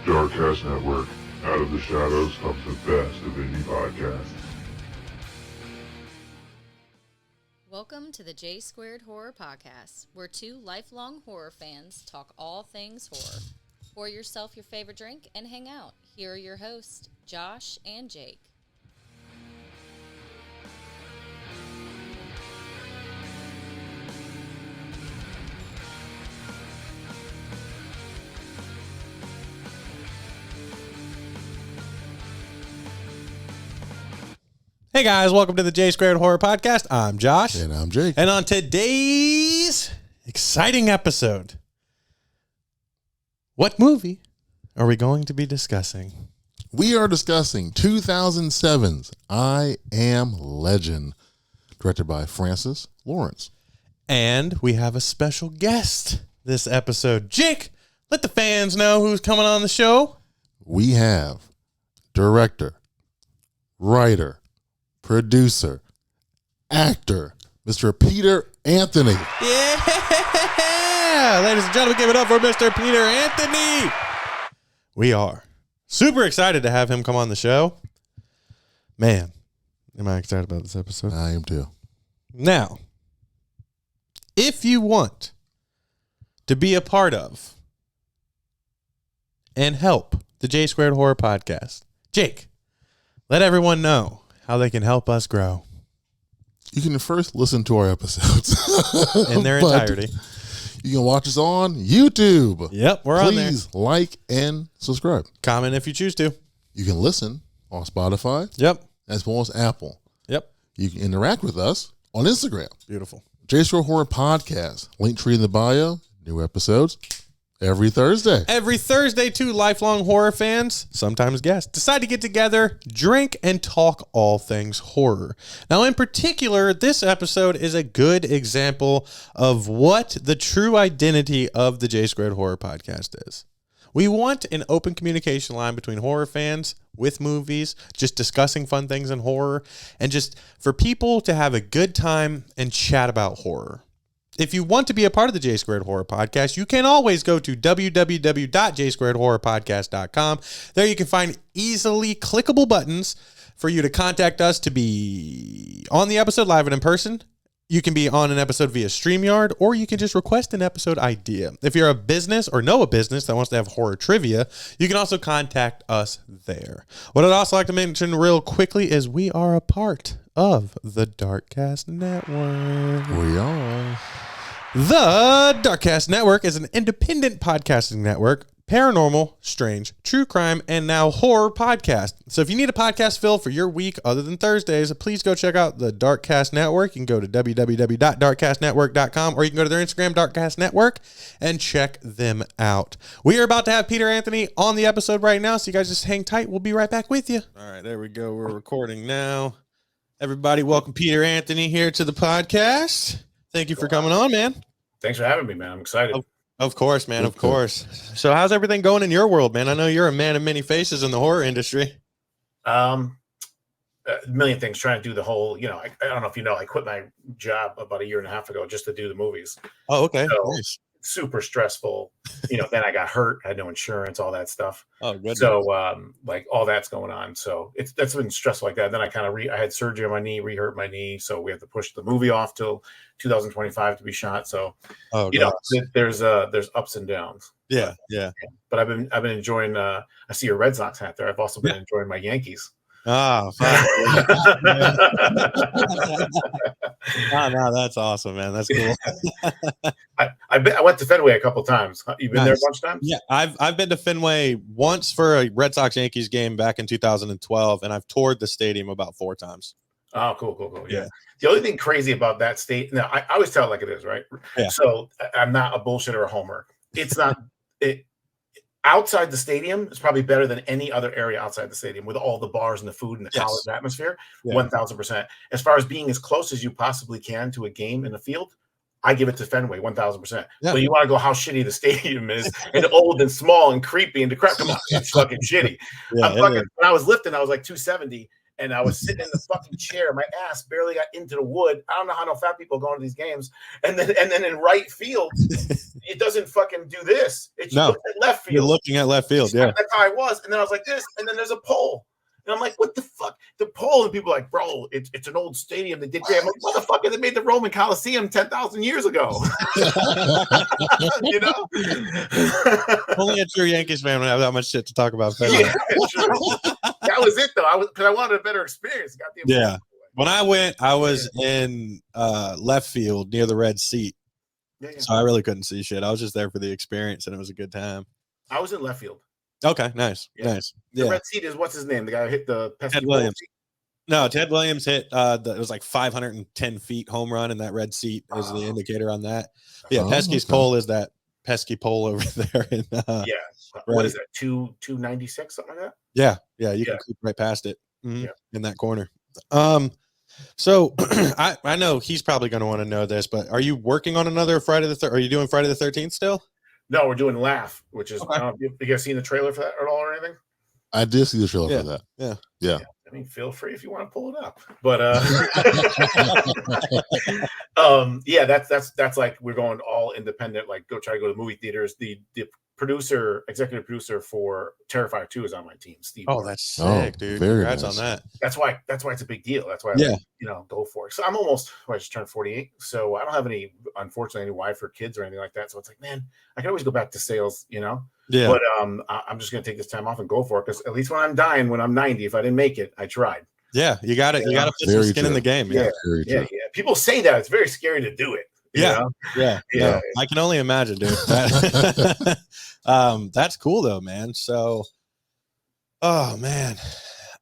Darkcast Network. Out of the shadows comes the best of indie podcasts. Welcome to the J Squared Horror Podcast, where two lifelong horror fans talk all things horror. Pour yourself your favorite drink and hang out. Here are your hosts, Josh and Jake. Hey guys, welcome to the J Squared Horror Podcast. I'm Josh. And I'm Jake. And on today's exciting episode, what movie are we going to be discussing? We are discussing 2007's I Am Legend, directed by Francis Lawrence. And we have a special guest this episode. Jake, let the fans know who's coming on the show. We have director, writer, producer, actor, Mr. Peter Anthony. Yeah! Ladies and gentlemen, give it up for Mr. Peter Anthony. We are super excited to have him come on the show. Man, am I excited about this episode? I am too. Now, if you want to be a part of and help the J Squared Horror Podcast, Jake, let everyone know how they can help us grow. You can first listen to our episodes in their entirety. You can watch us on YouTube. Yep, we're on there. Please like and subscribe. Comment if you choose to. You can listen on Spotify. Yep. As well as Apple. Yep. You can interact with us on Instagram. Beautiful. J Squared Horror Podcast. Link tree in the bio. New episodes every Thursday. Every Thursday, two lifelong horror fans, sometimes guests, decide to get together, drink, and talk all things horror. Now, in particular, this episode is a good example of what the true identity of the J Squared Horror Podcast is. We want an open communication line between horror fans with movies, just discussing fun things in horror, and just for people to have a good time and chat about horror. If you want to be a part of the J Squared Horror Podcast, you can always go to www.jsquaredhorrorpodcast.com. There you can find easily clickable buttons for you to contact us to be on the episode live and in person. You can be on an episode via StreamYard, or you can just request an episode idea. If you're a business or know a business that wants to have horror trivia, you can also contact us there. What I'd also like to mention real quickly is we are a part of the Darkcast Network. We are. The Darkcast Network is an independent podcasting network, paranormal, strange, true crime, and now horror podcast. So if you need a podcast fill for your week other than Thursdays, please go check out the Darkcast Network. You can go to www.darkcastnetwork.com, or you can go to their Instagram, Darkcast Network, and check them out. We are about to have Peter Anthony on the episode right now, so you guys just hang tight. We'll be right back with you. All right, there we go. We're recording now. Everybody, welcome Peter Anthony here to the podcast. Thank you for coming on, man. Thanks for having me, man. I'm excited. Of course, man. Of course. So how's everything going in your world, man? I know you're a man of many faces in the horror industry. A million things, trying to do the whole, I don't know if you know, I quit my job about a year and a half ago just to do the movies. Oh, okay. So, nice. Super stressful. Then I got hurt. I had no insurance, all that stuff. Oh, good. So, all that's going on. So that's been stressful like that. Then I kind of I had surgery on my knee, re-hurt my knee. So we have to push the movie off till 2025 to be shot. So, there's ups and downs. Yeah. But I've been enjoying. I see your Red Sox hat there. I've also been enjoying my Yankees. Oh, no, that's awesome, man. That's cool. I went to Fenway a couple times. You've been there a bunch of times? Yeah, I've been to Fenway once for a Red Sox Yankees game back in 2012, and I've toured the stadium about 4 times. Oh, cool. Yeah. The only thing crazy about that state, now I always tell it like it is, right? Yeah. So I'm not a bullshitter or a homer. It's not it. Outside the stadium is probably better than any other area outside the stadium with all the bars and the food and the college atmosphere. 1,000%. As far as being as close as you possibly can to a game in the field, I give it to Fenway 1,000%. Yeah. But you want to go how shitty the stadium is and old and small and creepy and decrepit. Come on, it's fucking shitty. When I was lifting, I was like 270. and I was sitting in the fucking chair. My ass barely got into the wood. I don't know how no fat people go to these games. And then in right field, it doesn't fucking do this. It's No. looking at left field. You're looking at left field. Yeah. That's how I was. And then I was like this, and then there's a pole. And I'm like, what the fuck? The pole, and people are like, bro, it's an old stadium. They did great. I'm like, motherfucker, they made the Roman Coliseum 10,000 years ago. You know? Only a true Yankees fan would have that much shit to talk about. Yeah, that was it, though. Because I wanted a better experience. Yeah. When I went, I was in left field near the red seat. Yeah. So I really couldn't see shit. I was just there for the experience, and it was a good time. I was in left field. Okay, nice. Nice. The red seat is, what's his name? The guy who hit the Ted Williams. No, Ted Williams hit it was like 510 feet home run, and that red seat is the indicator on that. Yeah, Pesky's pole is that pesky pole over there. In, what is that? 296, something like that? Yeah, you can creep right past it in that corner. So I know he's probably going to want to know this, but are you working on another Friday the 13th? Are you doing Friday the 13th still? No, we're doing Laugh, which is you guys seen the trailer for that at all or anything? I did see the trailer for that. Yeah. I mean, feel free if you want to pull it up. But that's like we're going all independent, like go try to go to movie theaters. The executive producer for Terrifier 2 is on my team, Steve. Oh, that's sick, dude. Congrats on that. That's why it's a big deal. That's why I go for it. So I'm I just turned 48. So I don't have unfortunately any wife or kids or anything like that. So it's like, man, I can always go back to sales, Yeah. But I'm just gonna take this time off and go for it, because at least when I'm dying, when I'm 90, if I didn't make it, I tried. Yeah, you got it. You got to put some skin in the game. Yeah. People say that it's very scary to do it. Yeah. No, I can only imagine, dude. That's cool though, man. So, oh man,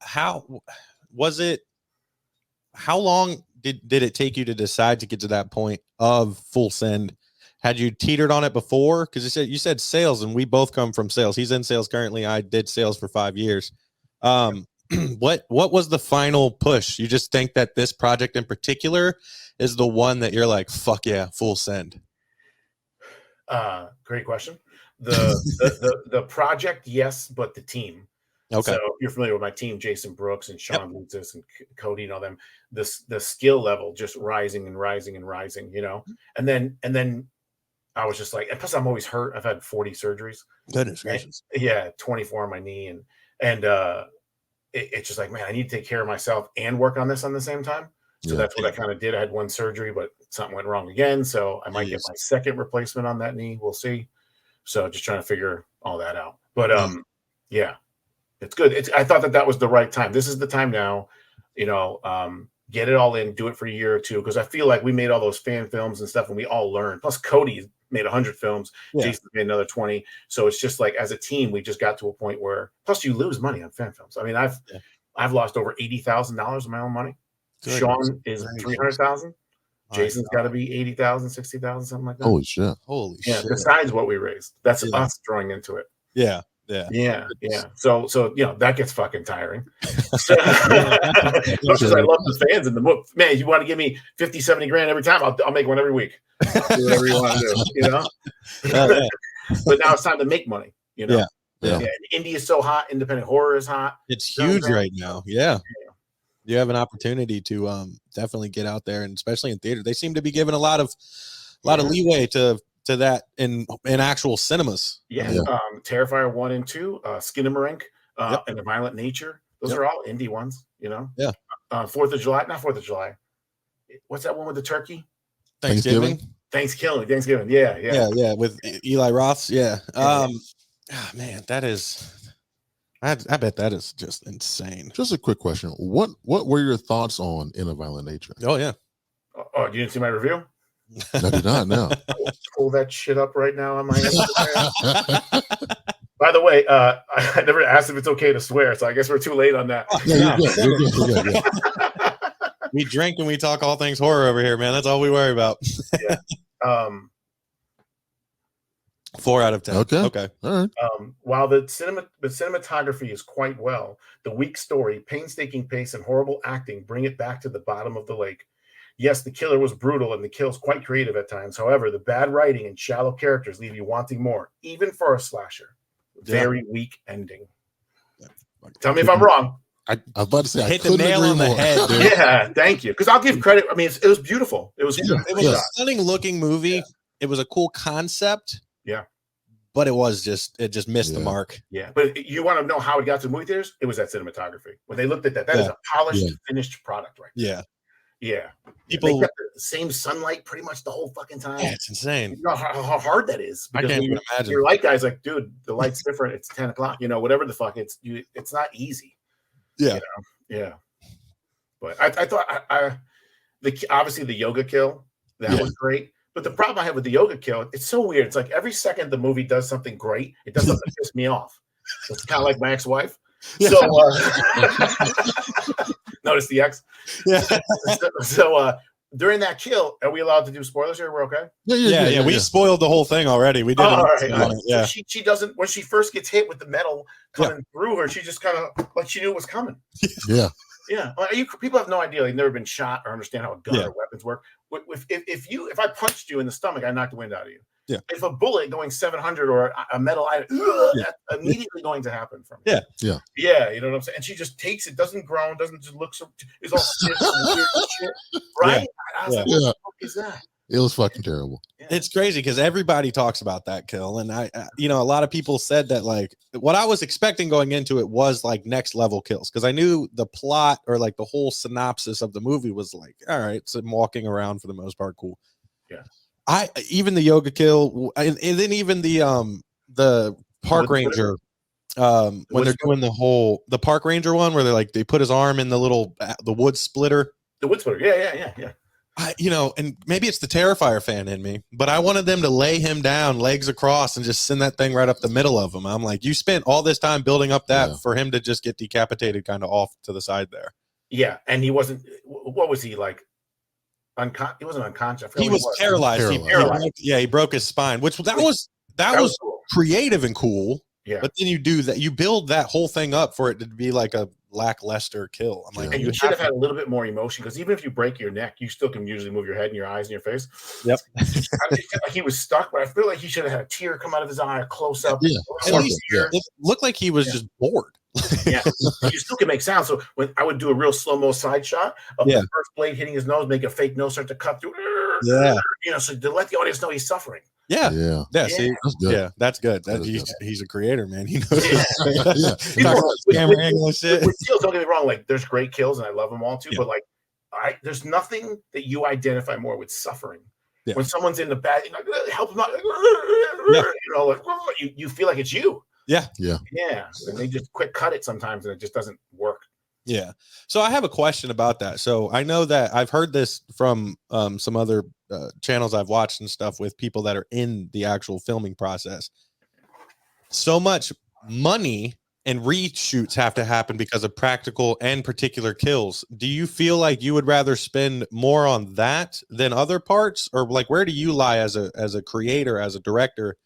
how was it? How long did it take you to decide to get to that point of full send? Had you teetered on it before? Because you said sales, and we both come from sales. He's in sales currently. I did sales for 5 years. What was the final push? You just think that this project in particular is the one that you're like, fuck yeah, full send? Great question. The project, yes, but the team. Okay. So you're familiar with my team, Jason Brooks and Sean Lutzis and Cody and all them. The skill level just rising and rising and rising, And then I was just like, and plus I'm always hurt. I've had 40 surgeries. Goodness gracious. 24 on my knee, and it's just like, man, I need to take care of myself and work on this on the same time. So that's what I kind of did. I had one surgery, but something went wrong again. So I might get my second replacement on that knee. We'll see. So just trying to figure all that out. But it's good. I thought that was the right time. This is the time now, get it all in, do it for a year or two. Because I feel like we made all those fan films and stuff, and we all learned. Plus Cody made 100 films. Jason made another 20. So it's just like, as a team, we just got to a point where, plus you lose money on fan films. I mean, I've lost over $80,000 of my own money. Good. Sean is 300,000. Jason's got to be 80,000, 60,000, something like that. Holy shit! Besides what we raised, that's us throwing into it. Yeah. So that gets fucking tiring. So, as much as I love the fans in the movie, man, you want to give me 50, 70 grand every time, I'll make one every week. I'll do whatever you want to do, But now it's time to make money, Yeah. Indie is so hot. Independent horror is hot. It's huge right now. Yeah. You have an opportunity to definitely get out there, and especially in theater, they seem to be giving a lot of leeway to that in actual cinemas. Terrifier 1 and 2, Skinamarink, and The Violent Nature. Those are all indie ones, Yeah. 4th of July, not 4th of July. What's that one with the turkey? Thanksgiving. Yeah. With Eli Roth's. Yeah. Man, that is. I bet that is just insane. Just a quick question: What were your thoughts on In a Violent Nature? Oh yeah. Oh, you didn't see my review? I did not. No. Pull that shit up right now on my Instagram. By the way, I never asked if it's okay to swear, so I guess we're too late on that. Yeah, you're good. We drink and we talk all things horror over here, man. That's all we worry about. 4 out of 10. Okay. All right. While the cinematography is quite well, the weak story, painstaking pace, and horrible acting bring it back to the bottom of the lake. Yes, the killer was brutal and the kills quite creative at times. However, the bad writing and shallow characters leave you wanting more, even for a slasher. Very weak ending. Tell me if I'm wrong. I was about to say, hit the nail on the head, dude. Yeah, thank you. Because I'll give credit. I mean, it was beautiful. It was It was a stunning looking movie. Yeah. It was a cool concept. Yeah. But it just missed the mark. Yeah. But you want to know how it got to the movie theaters? It was that cinematography. When they looked at that, is a polished, finished product right there. Yeah. People they kept the same sunlight pretty much the whole fucking time. Yeah, it's insane. You know how hard that is. I can't even imagine. Your light guy's like, dude, the light's different. It's 10 o'clock. You know, whatever the fuck. It's not easy. Yeah. You know? Yeah. But I thought obviously the yoga kill, that was great. But the problem I have with the yoga kill, it's so weird. It's like every second the movie does something great, it does something to piss me off. It's kind of like my ex-wife. So notice the ex. Yeah. So during that kill, are we allowed to do spoilers here? We're okay? Yeah. We spoiled the whole thing already. We did. All right. Yeah. So she doesn't, when she first gets hit with the metal coming through her, she just kind of like she knew it was coming. Yeah. Yeah, people have no idea. They've never been shot or understand how a gun or weapons work. If I punched you in the stomach, I knocked the wind out of you. Yeah. If a bullet going 700 or a metal item, that's immediately going to happen from me. Yeah. You know what I'm saying? And she just takes it, doesn't groan, doesn't just look so. It's all stiff and weird and shit, right? I was like, what the fuck is that? It was fucking terrible. It's crazy because everybody talks about that kill, and I a lot of people said that like what I was expecting going into it was like next level kills because I knew the plot or like the whole synopsis of the movie was like, all right, so I'm walking around for the most part, cool. Yeah, even the yoga kill, and then even the park ranger, when they're doing the park ranger one where they put his arm in the wood splitter. The wood splitter, yeah. And maybe it's the Terrifier fan in me, but I wanted them to lay him down, legs across, and just send that thing right up the middle of him. I'm like, you spent all this time building up that for him to just get decapitated kind of off to the side there. Yeah, and he wasn't, what was he like? He wasn't unconscious. He was paralyzed. He broke his spine, which that was cool. Creative and cool. Yeah. But then you do that, you build that whole thing up for it to be like a lackluster kill. I'm like, and you should have had a little bit more emotion because even if you break your neck, you still can usually move your head and your eyes and your face. Yep. I just feel like he was stuck, but I feel like he should have had a tear come out of his eye, a close up. Yeah. It looked like he was just bored. Yeah. You still can make sound. So when I would do a real slow-mo side shot of the first blade hitting his nose, make a fake nose start to cut through. So to let the audience know he's suffering. Yeah. See, that's good. He's a creator, man. He knows. Camera angle shit. With kills, don't get me wrong. Like, there's great kills, and I love them all too. But like, there's nothing that you identify more with suffering. Yeah. When someone's in the bad, help them out. You feel like it's you. Yeah. And they just quick cut it sometimes, and it just doesn't work. Yeah. So I have a question about that. So I know that I've heard this from some other channels I've watched and stuff with people that are in the actual filming process. So much money and reshoots have to happen because of practical and particular kills. Do you feel like you would rather spend more on that than other parts? Or like, where do you lie as a creator, as a director,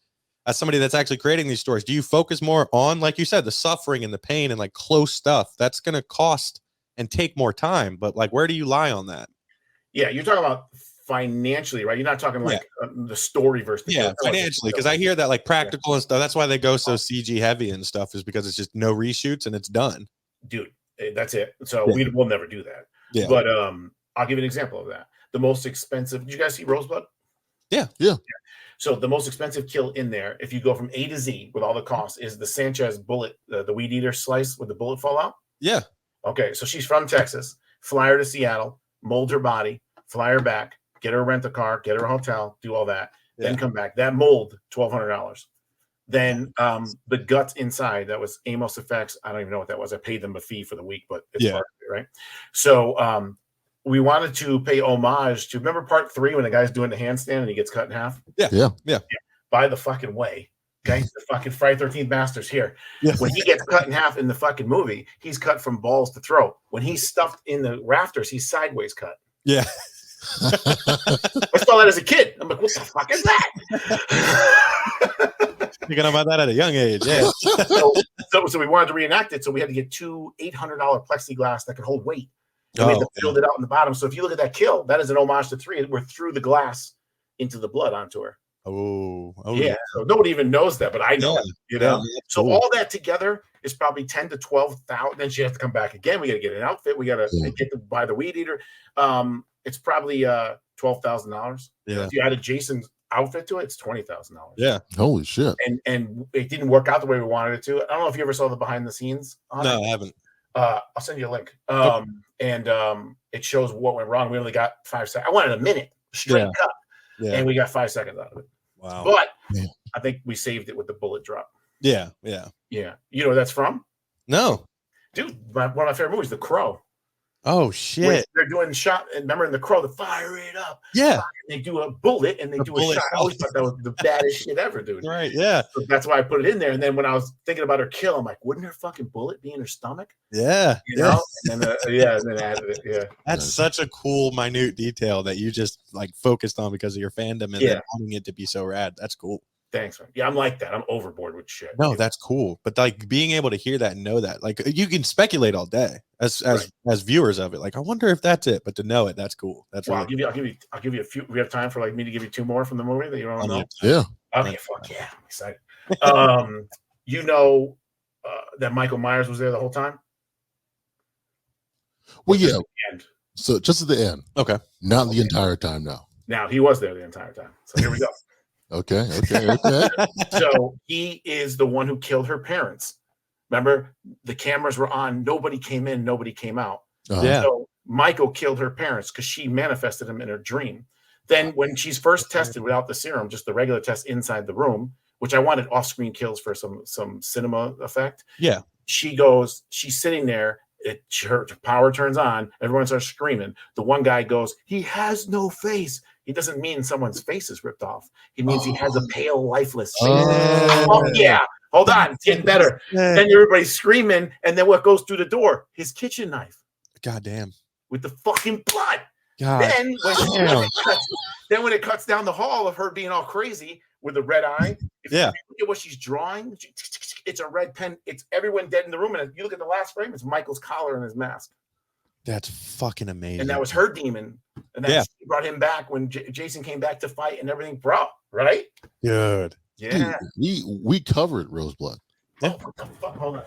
as somebody that's actually creating these stories? Do you focus more on, like you said, the suffering and the pain and like close stuff that's going to cost and take more time? But like, where do you lie on that? Yeah, you're talking about financially, right? You're not talking like the story versus the financially, because I hear that like practical and stuff. That's why they go so CG heavy and stuff, is because it's just no reshoots and it's done. Dude, that's it. So we'll never do that. Yeah. But I'll give you an example of that. The most expensive. Did you guys see Rosebud? Yeah. So the most expensive kill in there, if you go from A to Z with all the costs, is the Sanchez bullet, the weed eater slice with the bullet fall out. Yeah. Okay, so she's from Texas. Fly her to Seattle, mold her body, fly her back, get her a rent-a-car, get her a hotel, do all that, then come back. That mold, $1,200. Then the guts inside, that was Amos Effects. I don't even know what that was. I paid them a fee for the week, but it's part of it, right? So we wanted to pay homage to, remember part 3 when the guy's doing the handstand and he gets cut in half? Yeah. By the fucking way, okay? The fucking Friday 13th Masters here. Yeah. When he gets cut in half in the fucking movie, he's cut from balls to throat. When he's stuffed in the rafters, he's sideways cut. Yeah. I saw that as a kid. I'm like, what the fuck is that? You got about that at a young age, yeah. So we wanted to reenact it, so we had to get 2 $800 plexiglass that could hold weight. And we had to build it out in the bottom. So if you look at that kill, that is an homage to 3. We're through the glass into the blood onto her. Oh, Yeah. So nobody even knows that, but I know it, you know? that's So cool. all that together is probably 10 to 12,000. Then she has to come back again. We got to get an outfit. We got to get to buy the weed eater. It's probably $12,000. Yeah. If you added Jason's outfit to it, it's $20,000. Yeah. Holy shit. And it didn't work out the way we wanted it to. I don't know if you ever saw the behind the scenes on No, it. I haven't. I'll send you a link. And it shows what went wrong. We only got 5 seconds. I wanted a minute straight cut. Yeah. And we got 5 seconds out of it. Wow. But I think we saved it with the bullet drop. Yeah. Yeah. Yeah. You know where that's from? No. Dude, one of my favorite movies, The Crow. Oh shit. When they're doing shot, and remember in The Crow, the fire it up. Yeah. And they do a bullet and they do a shot. I always thought that was the baddest shit ever, dude. Right. Yeah. So that's why I put it in there. And then when I was thinking about her kill, I'm like, wouldn't her fucking bullet be in her stomach? Yeah. You know? And then and then added it. Yeah. That's such a cool, minute detail that you just like focused on because of your fandom and then wanting it to be so rad. That's cool. Thanks, man. Yeah, I'm like that. I'm overboard with shit. No, that's cool. But like being able to hear that and know that, like you can speculate all day as viewers of it. Like, I wonder if that's it, but to know it, that's cool. That's well, really I'll give you a few. We have time for like me to give you 2 more from the movie that you don't know. Yeah. Okay, fuck yeah, I'm excited. You know that Michael Myers was there the whole time? Well, yeah. End. So just at the end. Okay. Not the entire time now. Now he was there the entire time. So here we go. Okay. So he is the one who killed her parents. Remember, the cameras were on. Nobody came in. Nobody came out. Yeah. So Michael killed her parents because she manifested him in her dream. Then when she's first tested without the serum, just the regular test inside the room, which I wanted off-screen kills for some cinema effect. Yeah. She's sitting there. Her power turns on. Everyone starts screaming. The one guy goes, "He has no face." He doesn't mean someone's face is ripped off. He means he has a pale, lifeless face. Oh, yeah. Hold on. It's getting better. Then everybody's screaming. And then what goes through the door? His kitchen knife. God damn. With the fucking blood. God. Then when it cuts down the hall of her being all crazy with the red eye, if you look at what she's drawing, it's a red pen. It's everyone dead in the room. And if you look at the last frame, it's Michael's collar and his mask. That's fucking amazing. And that was her demon. And then she brought him back when Jason came back to fight and everything, bro. Right? Good. Yeah. Dude, we covered Roseblood. Oh, what the fuck? Hold on.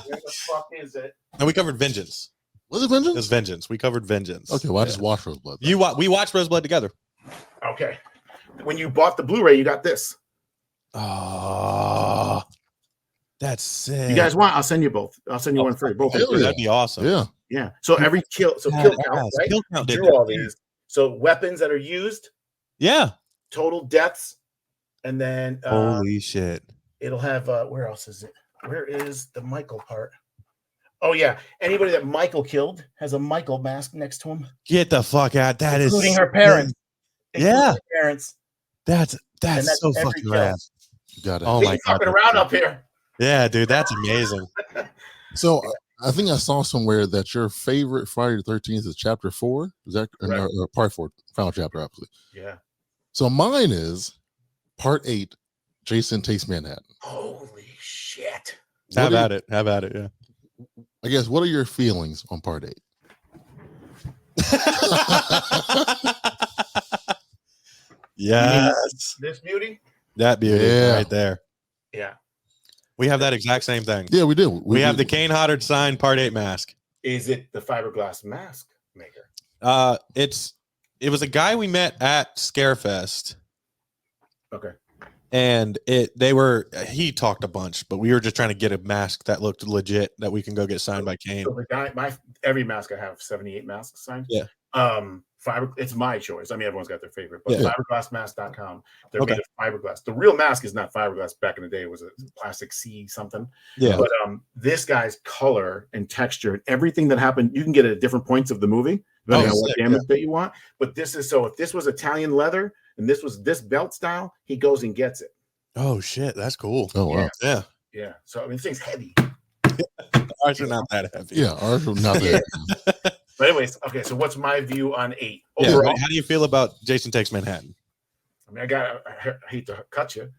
Where the fuck is it? And we covered Vengeance. Was it Vengeance? It was Vengeance. We covered Vengeance. Okay, well, I just watched Roseblood. We watched Roseblood together. Okay. When you bought the Blu-ray, you got this. Oh, that's sick. You guys want? I'll send you both. I'll send you one for you. Both. That'd be awesome. Yeah. Yeah. So every kill count, right? Kill count Drew all these. So weapons that are used. Yeah. Total deaths, and then holy shit. It'll have where else is it? Where is the Michael part? Oh yeah. Anybody that Michael killed has a Michael mask next to him. Get the fuck out. That is including her parents. Yeah. Her parents. That's so fucking rad. Got it. Oh my god. Fucking around up here. Yeah, dude, that's amazing. So I think I saw somewhere that your favorite Friday the 13th is chapter 4. Is that or part 4, final chapter, obviously. Yeah. So mine is part 8, Jason Takes Manhattan. Holy shit. Have at it. Yeah. I guess, what are your feelings on part 8? Yes. This beauty? That beauty right there. Yeah. We have that exact same thing. Yeah, we do. We have the Kane Hodder signed part 8 mask. Is it the fiberglass mask maker? It was a guy we met at Scarefest. Okay. And he talked a bunch, but we were just trying to get a mask that looked legit that we can go get signed by Kane. So the guy, every mask I have 78 masks signed. Yeah. It's my choice. I mean, everyone's got their favorite, but fiberglassmask.com. They're made of fiberglass. The real mask is not fiberglass. Back in the day, it was a plastic C something. Yeah. But this guy's color and texture and everything that happened, you can get it at different points of the movie, depending on what damage that you want. But this is if this was Italian leather and this was this belt style, he goes and gets it. Oh shit, that's cool. Oh wow. Yeah. Yeah. So I mean, this thing's heavy. Ours are not that heavy. Yeah, ours are not that heavy. But anyways, okay, so what's my view on 8? Overall, how do you feel about Jason Takes Manhattan? I mean, I hate to cut you,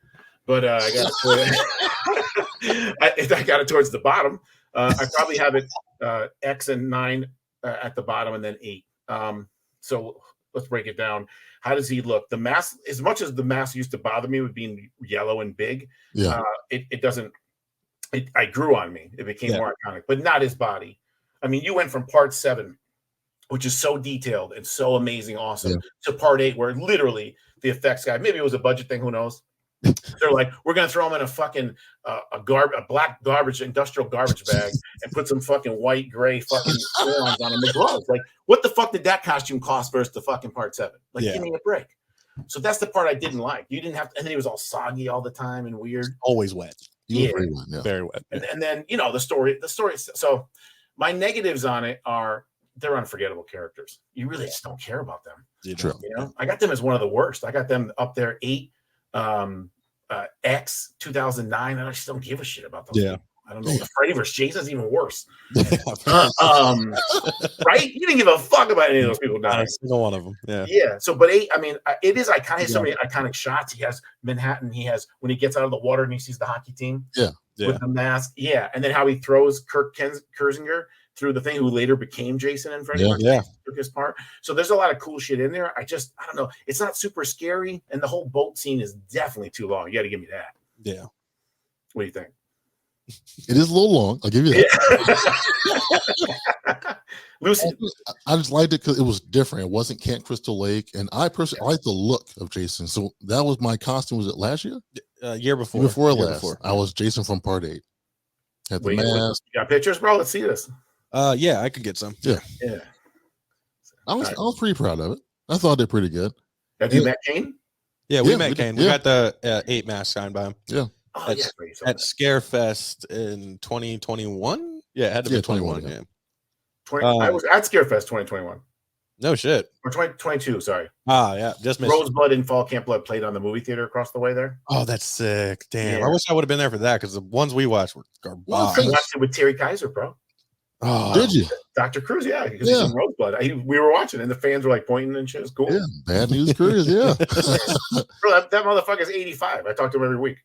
but I got it. I got it towards the bottom. I probably have it X and 9 at the bottom, and then 8. So let's break it down. How does he look? The mask, as much as the mask used to bother me with being yellow and big, it doesn't. I grew on me. It became more iconic, but not his body. I mean, you went from part 7, which is so detailed and so amazing, awesome, to part 8, where literally the effects guy, maybe it was a budget thing, who knows? They're like, we're gonna throw him in a fucking a black garbage industrial garbage bag and put some fucking white gray fucking swans on him with gloves. Like, what the fuck did that costume cost versus the fucking part 7? Like, give me a break. So that's the part I didn't like. You didn't have to, and then he was all soggy all the time and weird. Always wet. Very wet. Very wet. And then the story. So my negatives on it are they're unforgettable characters. You really just don't care about them. True. You know, I got them as one of the worst. I got them up there 8. X 2009. I just don't give a shit about those. People. I don't know. The Freddy vs. Jason's even worse. Right? You didn't give a fuck about any of those people dying. Single one of them. Yeah. So, but 8. I mean, it is iconic. So many iconic shots. He has Manhattan. He has when he gets out of the water and he sees the hockey team. With the mask. And then how he throws Kirk Kersinger through the thing, who later became Jason and Freddy. Took his part. So there's a lot of cool shit in there. I don't know. It's not super scary, and the whole boat scene is definitely too long. You got to give me that. Yeah. What do you think? It is a little long. I'll give you that. Lucy, I just liked it because it was different. It wasn't Camp Crystal Lake, and I personally like the look of Jason. So that was my costume. Was it last year? Year before. Before last. I was Jason from part 8. Had the mask. You got pictures, bro? Let's see this. I could get some. Yeah. I was pretty proud of it. I thought they did pretty good. Have you met Kane? Yeah, we met Kane. We got the 8 mask signed by him. Yeah. At Scarefest in 2021. Yeah, it had to be 21. Yeah. I was at Scarefest 2021. No shit. Or 2022, sorry. Yeah. Just missed Rosebud and Fall Camp Blood played on the movie theater across the way there. Oh, that's sick. Damn. I wish I would have been there for that because the ones we watched were garbage. I watched it with Terry Kaiser, bro. Oh, did you? Dr. Cruz, because he's in Rosebud. We were watching, and the fans were like pointing and shit. It's cool. Yeah, Bad News Cruz, Bro, that motherfucker's 85. I talk to him every week.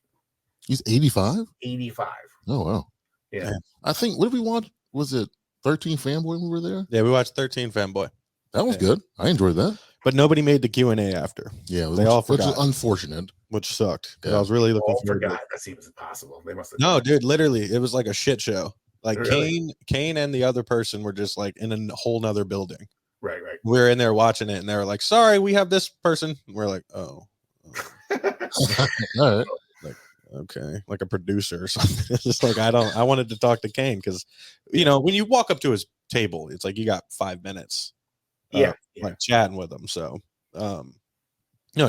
He's 85? 85. Oh, wow. Yeah. I think, what did we watch? Was it 13 Fanboy when we were there? Yeah, we watched 13 Fanboy. That was good. I enjoyed that. But nobody made the Q&A after. Yeah, they all forgot. Which is unfortunate. Which sucked. I was really looking forward to it. That seems impossible. They must have. No, dude, literally, it was like a shit show. Like really? Kane and the other person were just like in a whole nother building. Right. We were in there watching it, and they were like, "Sorry, we have this person." We're like, "Oh." All right. Like, okay, like a producer or something. It's just like I wanted to talk to Kane because when you walk up to his table, it's like you got 5 minutes. Like chatting with him. So,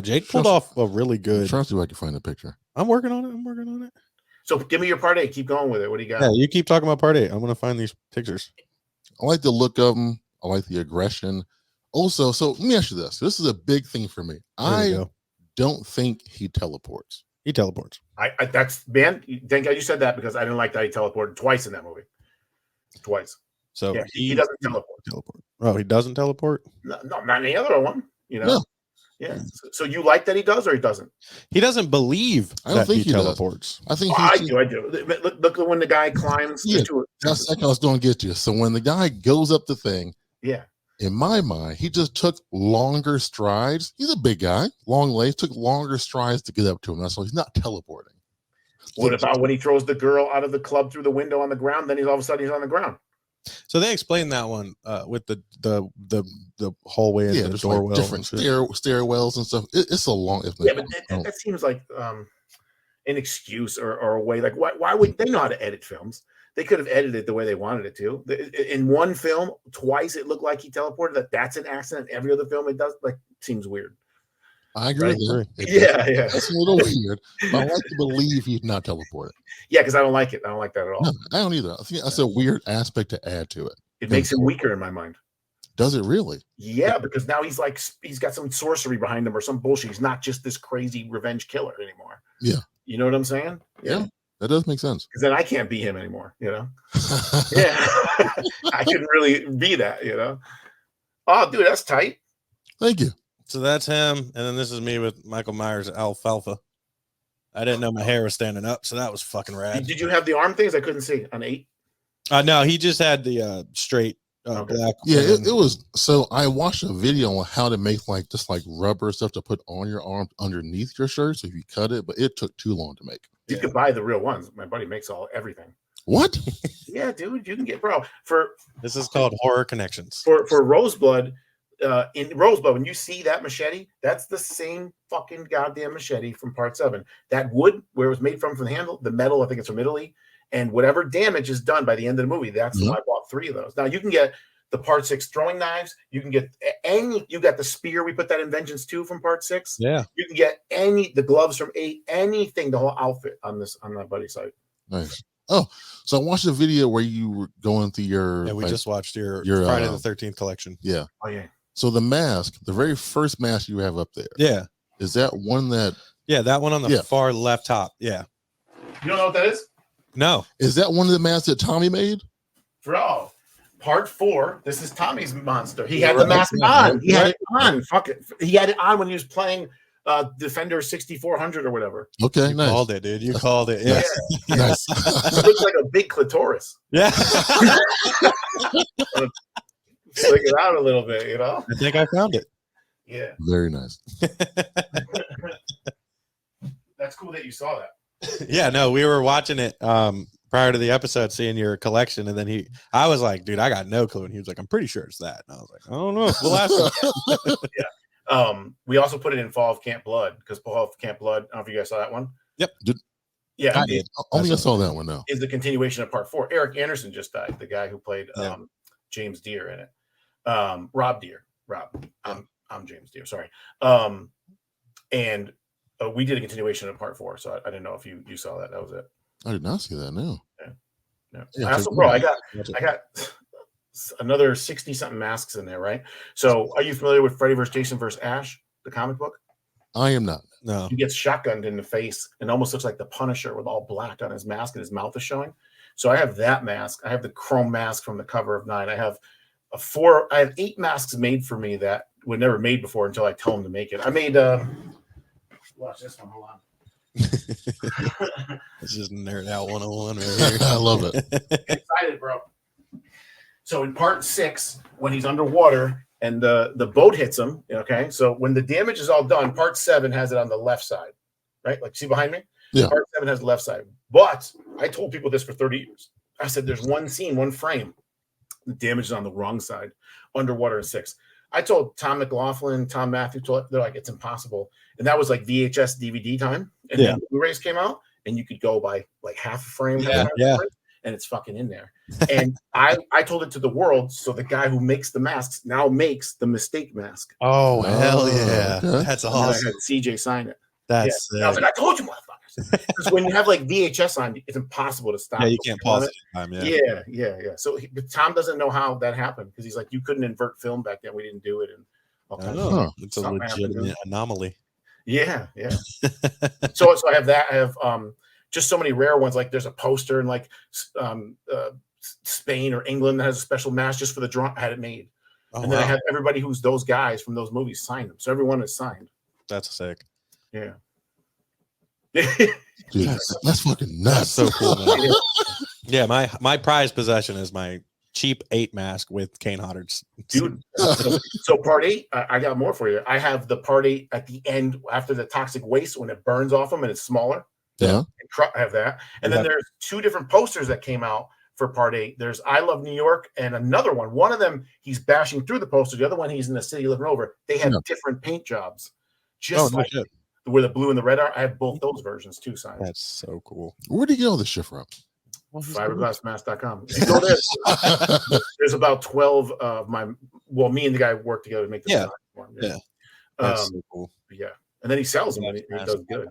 Jake pulled off a really good. I'm trying to see if I can find a picture. I'm working on it. So give me your part 8. Keep going with it. What do you got? Yeah, you keep talking about part 8. I'm going to find these pictures. I like the look of him. I like the aggression. Also, so let me ask you this. This is a big thing for me. I don't think he teleports. He teleports. Thank God you said that because I didn't like that he teleported twice in that movie. Twice. So he doesn't teleport. Oh, he doesn't teleport? No, not any other one. Yeah. So you like that he does or he doesn't? He doesn't believe that he teleports. I think I do. Look when the guy climbs. That's like I was going to get you. So when the guy goes up the thing, in my mind, he just took longer strides. He's a big guy, long legs, took longer strides to get up to him. That's why he's not teleporting. What about when he throws the girl out of the club through the window on the ground? Then all of a sudden he's on the ground. So they explained that one with the hallway and the doorway, like different stairwells and stuff. It's a long. But that seems like an excuse or a way. Like why would they know how to edit films? They could have edited it the way they wanted it to. In one film, twice it looked like he teleported. That's an accident. Every other film it does. Like seems weird. I agree. Right? Yeah. That's a little weird. But I like to believe he's not teleported. Yeah, because I don't like it. I don't like that at all. No, I don't either. I think that's a weird aspect to add to it. It makes him weaker in my mind. Does it really? Yeah, because now he's got some sorcery behind him or some bullshit. He's not just this crazy revenge killer anymore. Yeah. You know what I'm saying? Yeah. That does make sense. Because then I can't be him anymore, Yeah. I couldn't really be that, Oh, dude, that's tight. Thank you. So that's him. And then this is me with Michael Myers alfalfa. I didn't know my hair was standing up, so that was fucking rad. Did you have the arm things? I couldn't see on 8. No, he just had the straight Black. Yeah, it was. So I watched a video on how to make like just like rubber stuff to put on your arm underneath your shirt. So if you cut it, but it took too long to make. You could buy the real ones. My buddy makes everything. What? Yeah, dude, you can get This is called Horror Connections. For Roseblood. In Rosebud, when you see that machete, that's the same fucking goddamn machete from Part 7. That wood, where it was made from the handle, the metal, I think it's from Italy, and whatever damage is done by the end of the movie, that's why I bought 3 of those. Now you can get the Part 6 throwing knives. You can get you got the spear. We put that in Vengeance 2 from Part 6. Yeah. You can get the gloves from 8, anything, the whole outfit on my buddy's site. Nice. Oh, so I watched a video where you were going through your. Yeah, we just watched your Friday the 13th collection. Yeah. Oh yeah. So the mask, the very first mask you have up there. Yeah. Is that one that? Yeah, that one on the far left top. Yeah. You don't know what that is? No. Is that one of the masks that Tommy made? Bro, Part 4. This is Tommy's monster. He had the mask on. He had it on. Fuck it. He had it on when he was playing Defender 6400 or whatever. Okay, you nice. Called it, dude. You called it. Yeah. Nice. It looks like a big clitoris. Yeah. Stick it out a little bit, you know. I think I found it. Yeah. Very nice. That's cool that you saw that. Yeah, no, we were watching it prior to the episode, seeing your collection, and then I was like, dude, I got no clue, and he was like, I'm pretty sure it's that, and I was like, I don't know. We'll ask him. Yeah. We also put it in Fall of Camp Blood because Fall of Camp Blood. I don't know if you guys saw that one. Yep. Yeah. I did. Only I saw that one now. Is the continuation of Part 4. Eric Anderson just died, the guy who played James Deere in it. Rob Deere. I'm James Deere. Sorry. And we did a continuation of Part 4, so I didn't know if you saw that. That was it. I did not see that. No. Yeah. Also, bro, I got another 60 something masks in there, right? So, are you familiar with Freddy vs. Jason vs. Ash, the comic book? I am not. No. He gets shotgunned in the face and almost looks like the Punisher with all black on his mask and his mouth is showing. So I have that mask. I have the chrome mask from the cover of 9. I have 8 masks made for me that were never made before until I tell them to make it. I made watch this one. Hold on. It's just nerd out 101 right here. I love it. Excited, bro. So in Part 6, when he's underwater and the boat hits him, okay. So when the damage is all done, Part 7 has it on the left side, right? Like, see behind me? Yeah. Part 7 has the left side. But I told people this for 30 years. I said, there's one scene, one frame. The damage is on the wrong side, underwater in 6. I told Tom McLaughlin, Tom Matthews, they're like, it's impossible. And that was like VHS DVD time. And then the Blu-rays came out, and you could go by like half a frame. And it's fucking in there. And I told it to the world. So the guy who makes the masks now makes the mistake mask. Oh, hell yeah. Okay. That's And awesome. I had CJ sign it. That's I was like, I told you, motherfuckers. Because when you have like VHS on, it's impossible to stop. yeah, you can't pause it. Yeah. So but Tom doesn't know how that happened because he's like, you couldn't invert film back then. We didn't do it. And all kinds of Oh, it's a something legitimate happened. anomaly. Yeah. So I have that. I have just so many rare ones. Like there's a poster in like Spain or England that has a special mask just for the drawing. I had it made. Oh, and then I have everybody who's those guys from those movies sign them. So everyone is signed. That's sick. Yeah. Dude, that's fucking nuts. That's so cool, man. Yeah, my prized possession is my cheap 8 mask with Kane Hodder's. Dude, so Part 8, I got more for you. I have the Part 8 at the end after the toxic waste when it burns off them and it's smaller. Yeah. I have that. And then there's 2 different posters that came out for Part 8. There's I Love New York and another one. One of them, he's bashing through the poster. The other one, he's in the city looking over. They have different paint jobs. Just like where the blue and the red are. I have both those versions too signed. That's so cool. Where do you get all this shit from? Fiberglassmask.com. If you go there, there's about 12 of me and the guy work together to make this one. Yeah. That's so cool. Yeah. And then he sells them and he does good.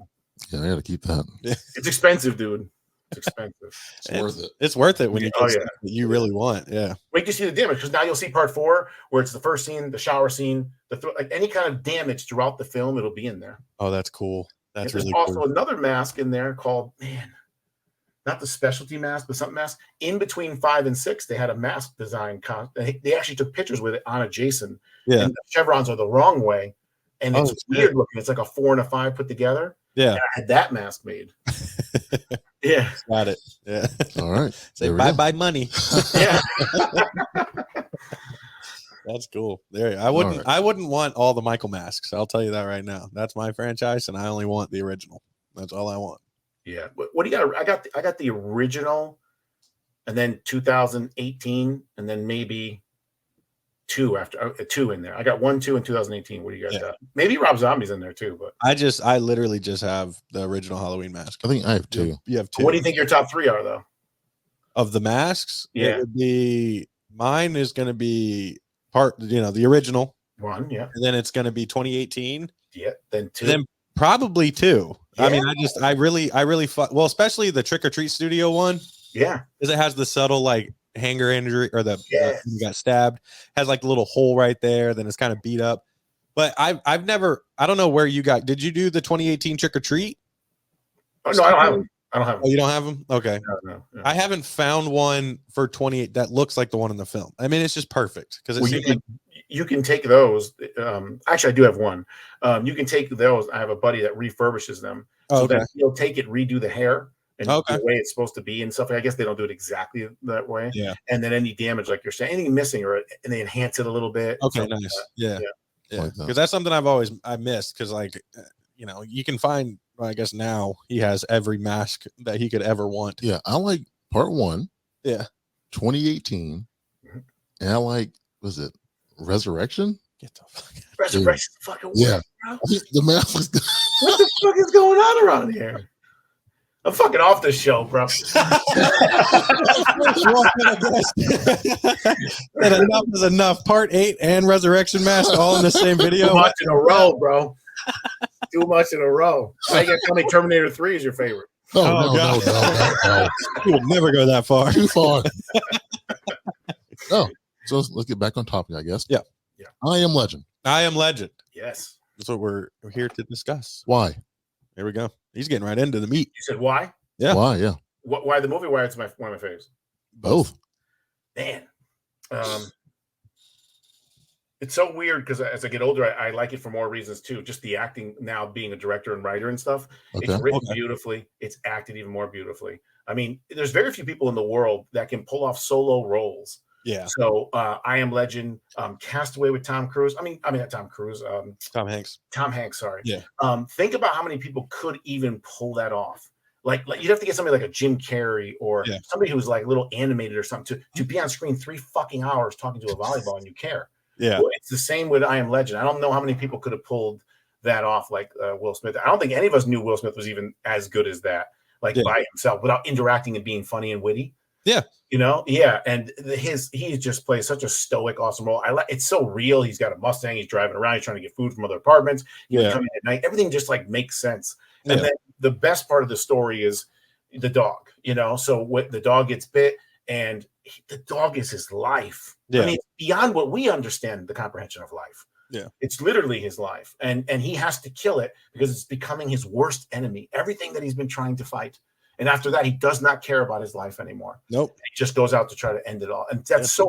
Yeah, I gotta keep that. It's expensive, dude. It's expensive. It's worth it. It's worth it when you get stuff that you really want. Yeah. Wait to see the damage because now you'll see Part 4 where it's the first scene, the shower scene, like any kind of damage throughout the film, it'll be in there. Oh, that's cool. That's There's really also cool. another mask in there called not the specialty mask, but something mask. In between 5 and 6, they had a mask design. They actually took pictures with it on a Jason. Yeah. And the chevrons are the wrong way. And it's weird looking. It's like a 4 and a 5 put together. Yeah. And I had that mask made. Yeah. Got it. Yeah. All right. Say bye-bye money. Yeah. That's cool. There, I wouldn't want all the Michael masks. I'll tell you that right now. That's my franchise, and I only want the original. That's all I want. Yeah. What do you got? I got the original, and then 2018, and then maybe two in there. I got 1, 2 in 2018. What do you got? Maybe Rob Zombie's in there too, but I literally just have the original Halloween mask. I think I have 2. You have 2. What do you think your top 3 are though? Of the masks? Yeah. It would be, mine is going to be the original 1, yeah. And then it's going to be 2018. Yeah. Then 2. Then probably 2. Yeah. I mean, I really well, especially the Trick or Treat Studio one. Yeah. Because it has the subtle like hanger injury, or you got stabbed, has like a little hole right there, then it's kind of beat up. But I've never, I don't know where you got, did you do the 2018 Trick or Treat? Oh no, I don't have them. Oh, you don't have them? Okay. No. I haven't found one for 28 that looks like the one in the film. I mean, it's just perfect because you can take those. Actually, I do have one. You can take those. I have a buddy that refurbishes them. So that he'll take it, redo the hair, and the way it's supposed to be and stuff. I guess they don't do it exactly that way. Yeah. And then any damage, like you're saying, anything missing, and they enhance it a little bit. Okay, nice. Like yeah. Because that's something I missed. Because you can find. Well, I guess now he has every mask that he could ever want. Yeah, I like part 1. Yeah. 2018. And I like, was it Resurrection? Get the fuck out. Resurrection fucking yeah. Bro. The mask was what the fuck is going on around here? I'm fucking off this show, bro. Enough is enough. Part 8 and Resurrection Mask all in the same video. Too much in a row, bro. Too much in a row. I got to tell me Terminator 3 is your favorite. No. You will never go that far. Too far. So let's get back on topic, I guess. Yeah. I Am Legend. I Am Legend. Yes. That's what we're here to discuss. Why? Here we go. He's getting right into the meat. You said why? Yeah. Why? Yeah. Why the movie? Why it's one of my favorites? Both. Man. It's so weird because as I get older, I like it for more reasons too. Just the acting now, being a director and writer and stuff. Okay. It's written beautifully. It's acted even more beautifully. I mean, there's very few people in the world that can pull off solo roles. Yeah. So I Am Legend, Castaway with Tom Cruise. I mean not Tom Cruise. Tom Hanks. Tom Hanks. Sorry. Yeah. Think about how many people could even pull that off. Like you'd have to get somebody like a Jim Carrey or somebody who's like a little animated or something to be on screen 3 fucking hours talking to a volleyball and you care. Yeah. Well, it's the same with I Am Legend. I don't know how many people could have pulled that off like Will Smith. I don't think any of us knew Will Smith was even as good as that, by himself without interacting and being funny and witty. Yeah. And he just plays such a stoic, awesome role. It's so real. He's got a Mustang. He's driving around. He's trying to get food from other apartments. He's coming at night. Everything just like makes sense. And then the best part of the story is the dog. So what the dog gets bit, and the dog is his life. Yeah. I mean, beyond what we understand, the comprehension of life. Yeah, it's literally his life, and he has to kill it because it's becoming his worst enemy. Everything that he's been trying to fight. And after that, he does not care about his life anymore. Nope. He just goes out to try to end it all. And that's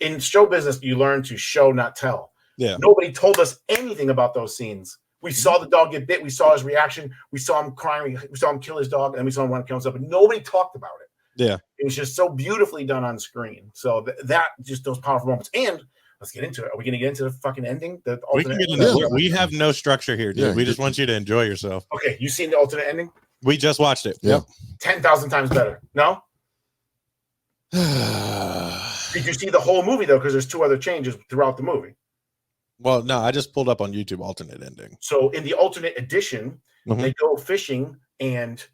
in show business, you learn to show, not tell. Yeah. Nobody told us anything about those scenes. We saw the dog get bit. We saw his reaction. We saw him crying. We saw him kill his dog. And then we saw him want to kill himself. But nobody talked about it. Yeah. It was just so beautifully done on screen. So that just those powerful moments. And let's get into it. Are we going to get into the fucking ending? We have no structure here, dude. We just want you to enjoy yourself. Okay. You seen the alternate ending? We just watched it. Yep. 10,000 times better. No? Did you see the whole movie, though? Because there's 2 other changes throughout the movie. Well, no, I just pulled up on YouTube alternate ending. So in the alternate edition, they go fishing, and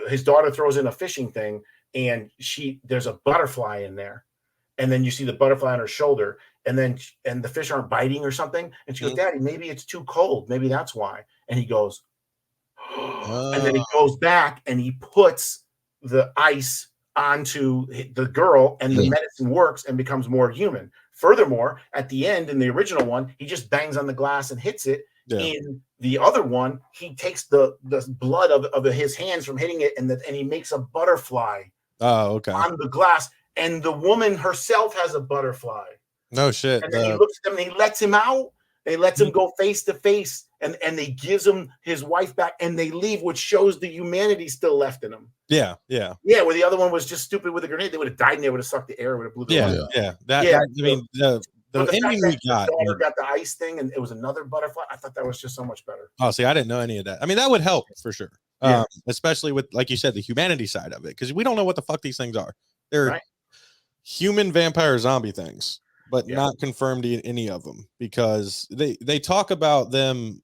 his daughter throws in a fishing thing, and there's a butterfly in there. And then you see the butterfly on her shoulder, and the fish aren't biting or something. And she goes, Daddy, maybe it's too cold. Maybe that's why. And he goes, and then he goes back and he puts the ice onto the girl, and the medicine works and becomes more human. Furthermore, at the end in the original one, he just bangs on the glass and hits it. Yeah. In the other one, he takes the blood of his hands from hitting it, and he makes a butterfly. Oh, okay. On the glass, and the woman herself has a butterfly. No shit. And then he looks at him and he lets him out. They lets him go face to face, and they gives him his wife back, and they leave, which shows the humanity still left in him. Yeah. Where the other one was just stupid with a grenade. They would have died, and they would have sucked the air, would have blew the I mean, the ending we got, the daughter got the ice thing, and it was another butterfly. I thought that was just so much better. Oh, see, I didn't know any of that. I mean, that would help for sure. Especially with, like you said, the humanity side of it, because we don't know what the fuck these things are. They're human vampire zombie things, but not confirmed in any of them, because they talk about them.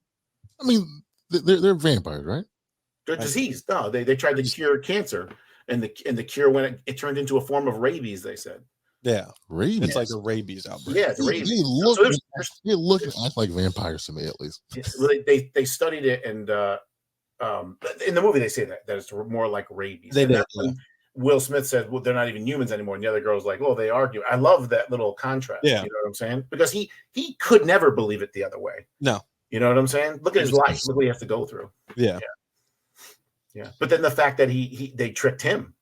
I mean, they're vampires, right? They're diseased. No, they tried to cure cancer, and the cure when it turned into a form of rabies. They said, rabies. It's like a rabies outbreak. Yeah, the rabies. They look and act like vampires to me, at least. Well, they studied it, and in the movie they say that it's more like rabies. They did. Will Smith said, "Well, they're not even humans anymore," and the other girl's like, "Well, they argue." I love that little contrast. Yeah, you know what I'm saying? Because he could never believe it the other way. No, you know what I'm saying? Look at his life. Look what he has to go through. Yeah. But then the fact that they tricked him.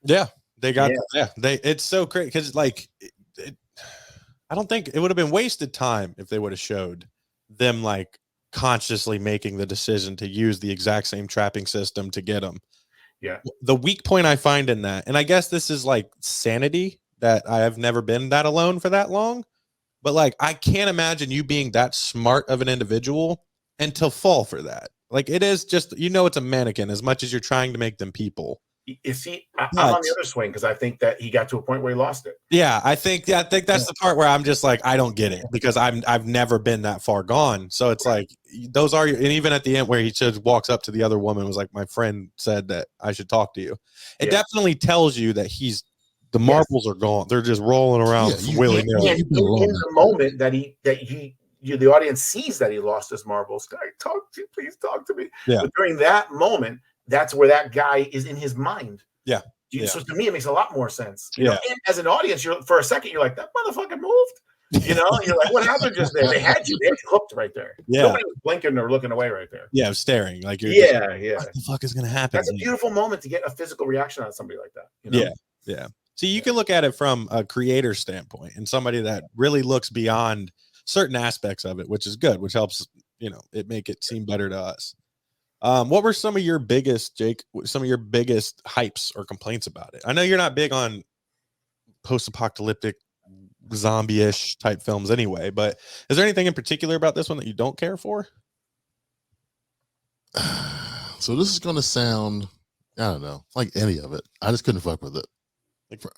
Yeah, they got. Yeah, it's so crazy because like, I don't think it would have been wasted time if they would have showed them like consciously making the decision to use the exact same trapping system to get him. Yeah. The weak point I find in that, and I guess this is like sanity, that I have never been that alone for that long, but like I can't imagine you being that smart of an individual and to fall for that. Like it is just, it's a mannequin as much as you're trying to make them people. You see, I'm on the other swing because I think that he got to a point where he lost it. Yeah, I think that's the part where I'm just like, I don't get it, because I've never been that far gone. So it's like those are, and even at the end where he just walks up to the other woman, was like, my friend said that I should talk to you. It definitely tells you that the marbles are gone. They're just rolling around willy-nilly. In the moment that the audience sees that he lost his marbles, please talk to me. Yeah. But during that moment, that's where that guy is in his mind. Yeah. So to me, it makes a lot more sense. You know? And as an audience, for a second, you're like, that motherfucker moved. You're like, what happened just there? They had you hooked right there. Yeah. Nobody was blinking or looking away right there. Yeah, staring. Like you're what the fuck is gonna happen? That's a beautiful moment to get a physical reaction on somebody like that. Yeah. See, you can look at it from a creator standpoint and somebody that really looks beyond certain aspects of it, which is good, which helps, it make it seem better to us. What were some of your biggest, Jake, hypes or complaints about it? I know you're not big on post-apocalyptic zombie-ish type films anyway, but is there anything in particular about this one that you don't care for? So this is going to sound, I don't know, like any of it. I just couldn't fuck with it.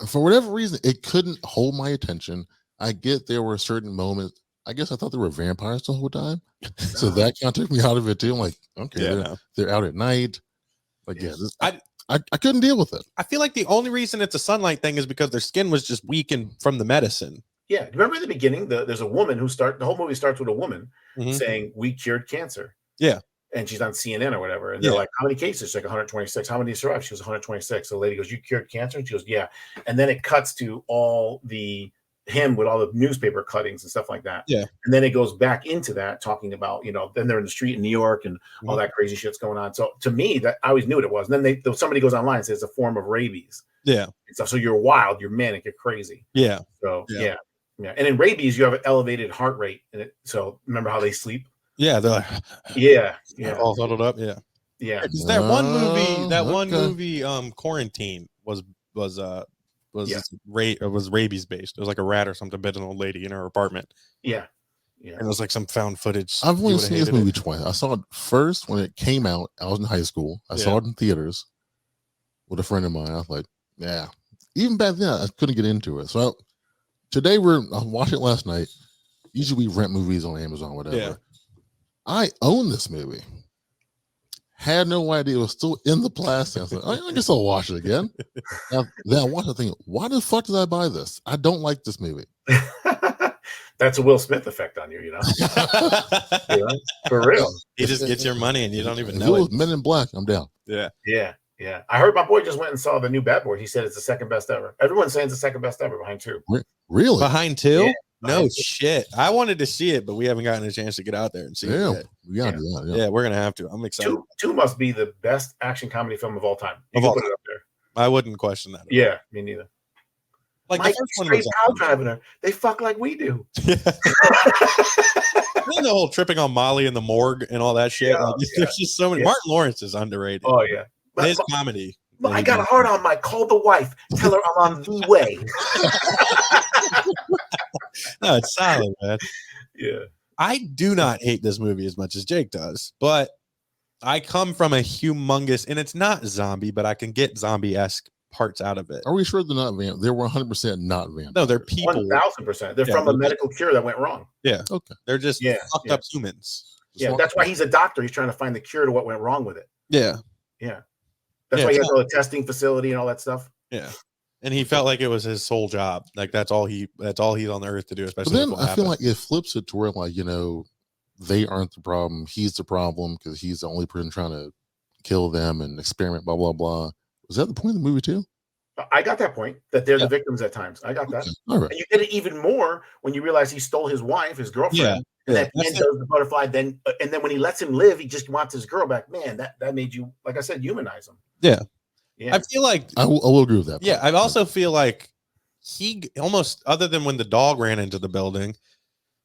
For whatever reason, it couldn't hold my attention. I get there were certain moments. I guess I thought there were vampires the whole time. So that kind of took me out of it too. I'm like, okay, they're out at night. Like, I couldn't deal with it. I feel like the only reason it's a sunlight thing is because their skin was just weakened from the medicine. Yeah. Remember in the beginning, there's a woman the whole movie starts with a woman saying, we cured cancer. Yeah. And she's on CNN or whatever. And they're like, how many cases? She's like 126. How many survived? She was 126. So the lady goes, you cured cancer? And she goes, yeah. And then it cuts to him with all the newspaper cuttings and stuff like that. Yeah. And then it goes back into that, talking about, then they're in the street in New York and all that crazy shit's going on. So to me, that I always knew what it was. And then somebody goes online and says it's a form of rabies. Yeah. So you're wild, you're manic, you're crazy. Yeah. So yeah. And in rabies, you have an elevated heart rate. So remember how they sleep? Yeah. They're like, yeah. all huddled up. Yeah. Yeah. That one movie, Quarantine was rabies based. It was like a rat or something bit an old lady in her apartment. Yeah. And it was like some found footage. I've only seen this movie twice. I saw it first when it came out. I was in high school. I saw it in theaters with a friend of mine. I was like, yeah. Even back then, I couldn't get into it. So today I watched it last night. Usually we rent movies on Amazon, whatever. Yeah. I own this movie. Had no idea it was still in the plastic. I was like, I guess I'll watch it again. Then I watched the thing. Why the fuck did I buy this? I don't like this movie. That's a Will Smith effect on you, For real. He just gets your money and you don't even know it. Was Men in Black, I'm down. Yeah. Yeah. Yeah. I heard my boy just went and saw the new Bad Boy. He said it's the second best ever. Everyone's saying it's the second best ever behind 2. Really? Behind 2? Yeah. No shit. I wanted to see it, but we haven't gotten a chance to get out there and see it yet. We gotta do that. Yeah, we're gonna have to. I'm excited. 2 must be the best action comedy film of all time. You can put it up there. I wouldn't question that. Yeah, me neither. Like Mike, the first one straight was pile driving her. They fuck like we do. yeah. And the whole tripping on Molly in the morgue and all that shit. Yeah, Like, there's just so many. yeah. Martin Lawrence is underrated. Oh yeah, His comedy. I got a heart on, Mike. Call the wife. Tell her I'm on the way. No, it's solid, man. Yeah. I do not hate this movie as much as Jake does, but I come from a humongous, and it's not zombie, but I can get zombie-esque parts out of it. Are we sure they're not vampires? They're 100% not vampires. No, they're people. 1,000%. They're from a medical cure that went wrong. Yeah. Okay. They're just fucked up humans. Yeah, that's why he's a doctor. He's trying to find the cure to what went wrong with it. Yeah. Yeah. That's why he has all the testing facility and all that stuff. Yeah. And he felt like it was his sole job. Like that's all he's on the earth to do, especially. But then I feel like it flips it to where, like, you know, they aren't the problem. He's the problem because he's the only person trying to kill them and experiment, blah, blah, blah. Was that the point of the movie too? I got that point, that they're the victims at times. I got that. Okay. All right. And you get it even more when you realize he stole his wife, his girlfriend. Yeah. And then does the butterfly. And then when he lets him live, he just wants his girl back. Man, that made you, like I said, humanize him. Yeah. Yeah. I feel like I will agree with that. Yeah, I also feel like he almost, other than when the dog ran into the building,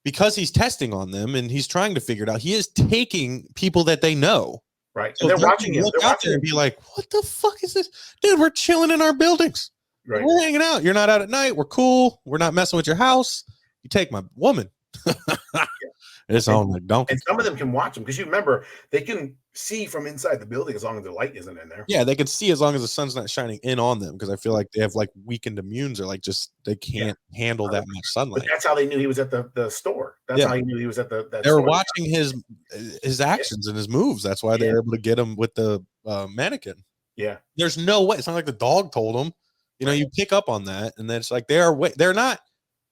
because he's testing on them and he's trying to figure it out, he is taking people that they know. Right. So and they're watching him. Look out there and be like, what the fuck is this? Dude, we're chilling in our buildings. Right. We're hanging out. You're not out at night. We're cool. We're not messing with your house. You take my woman. It's on like donkey. And some of them can watch them because you remember they can see from inside the building as long as the light isn't in there. Yeah, they can see as long as the sun's not shining in on them because I feel like they have like weakened immunes or like just they can't handle that much sunlight. But that's how they knew he was at the store. That's how he knew he was at the. They were watching his actions and his moves. That's why they were able to get him with the mannequin. Yeah, there's no way. It's not like the dog told him. You know, you pick up on that, and then it's like they're not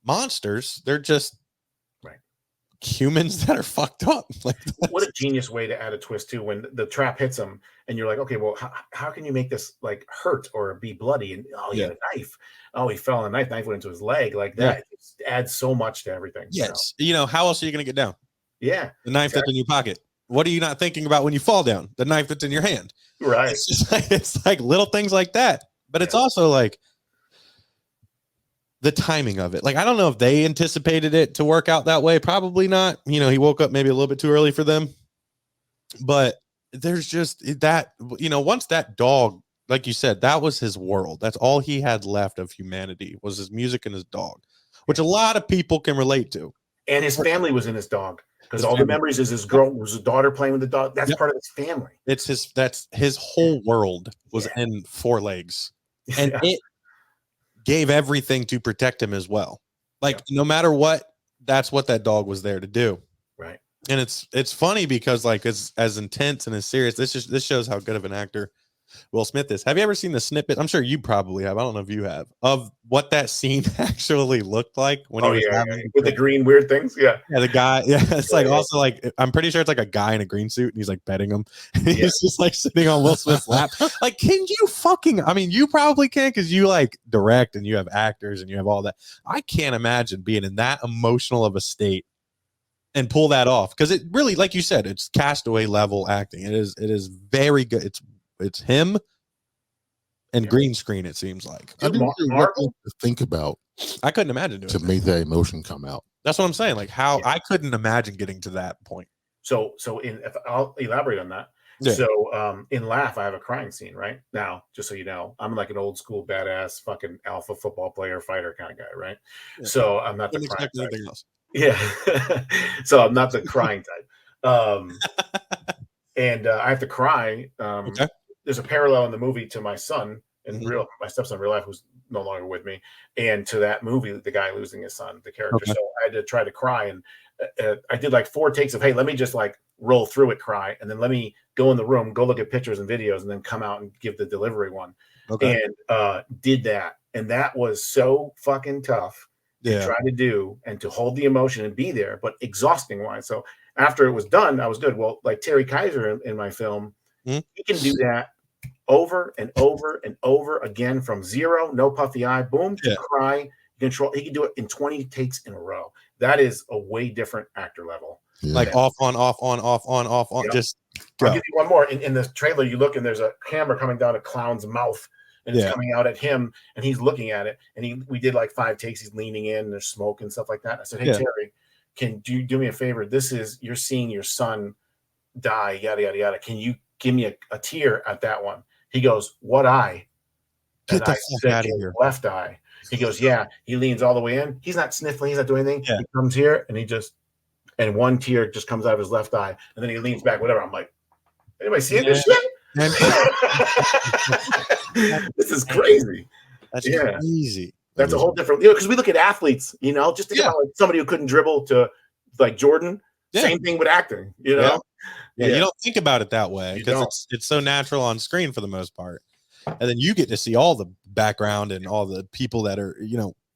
monsters. They're just humans that are fucked up. Like, what a genius way to add a twist too. When the trap hits him, and you're like, okay, well, how can you make this like hurt or be bloody? And he had a knife. Oh, he fell on a knife. Knife went into his leg. Like that adds so much to everything. Yes, you know how else are you going to get down? Yeah, the knife that's in your pocket. What are you not thinking about when you fall down? The knife that's in your hand. Right. It's just like, it's like little things like that. But it's also like the timing of it. Like, I don't know if they anticipated it to work out that way. Probably not. You know, he woke up maybe a little bit too early for them. But there's just that, you know, once that dog, like you said, that was his world. That's all he had left of humanity was his music and his dog, which a lot of people can relate to. And his family was in his dog. Because all the memories is his girl, was his daughter playing with the dog. That's part of his family. That's his whole world was in four legs. And it gave everything to protect him as well. Like no matter what, that's what that dog was there to do. Right. And it's funny because like as intense and as serious, this shows how good of an actor Will Smith is. Have you ever seen the snippet? I'm sure you probably have. I don't know if you have, of what that scene actually looked like when he was with the green weird things. Yeah. Yeah, the guy. Yeah, it's like also like I'm pretty sure it's like a guy in a green suit and he's like betting him. He's just like sitting on Will Smith's lap. Like, can you fucking? I mean, you probably can because you like direct and you have actors and you have all that. I can't imagine being in that emotional of a state and pull that off because it really, like you said, it's Castaway level acting. It is very good. It's him and green screen. It seems like I didn't know what to think about. I couldn't imagine doing to make that emotion come out. That's what I'm saying. Like how I couldn't imagine getting to that point. So if I'll elaborate on that. Yeah. So in Laugh, I have a crying scene right now. Just so you know, I'm like an old school badass fucking alpha football player fighter kind of guy, right? Yeah. So I'm not the crying type. Else. Yeah. So I'm not the crying type. And I have to cry. Okay. There's a parallel in the movie to my son in my stepson in real life, who's no longer with me, and to that movie, the guy losing his son, the character. Okay. So I had to try to cry, and I did like 4 takes of, hey, let me just like roll through it, cry, and then let me go in the room, go look at pictures and videos, and then come out and give the delivery one. Okay. And did that, and that was so fucking tough to try to do and to hold the emotion and be there, but exhausting wise. So after it was done, I was good. Well, like Terry Kaiser in my film, he can do that over and over and over again from zero, no puffy eye, boom, to cry, control. He can do it in 20 takes in a row. That is a way different actor level. Yeah. Like off, on, off, on, off, on, off, on. Just I'll give you one more. In the trailer, you look and there's a camera coming down a clown's mouth, and it's coming out at him, and he's looking at it, and we did like 5 takes. He's leaning in, and there's smoke and stuff like that. I said, hey, Terry, can you do me a favor? You're seeing your son die, yada, yada, yada. Can you give me a tear at that one? He goes, what eye? Get the fuck out of here. Left eye. He goes, yeah. He leans all the way in. He's not sniffling. He's not doing anything. Yeah. He comes here, and one tear just comes out of his left eye, and then he leans back, whatever. I'm like, anybody seeing this shit? This is crazy. That's crazy. That's a whole different, because we look at athletes, just think about like somebody who couldn't dribble to like Jordan. Same thing with acting, Yeah, you don't think about it that way because it's so natural on screen for the most part. And then you get to see all the background and all the people that are,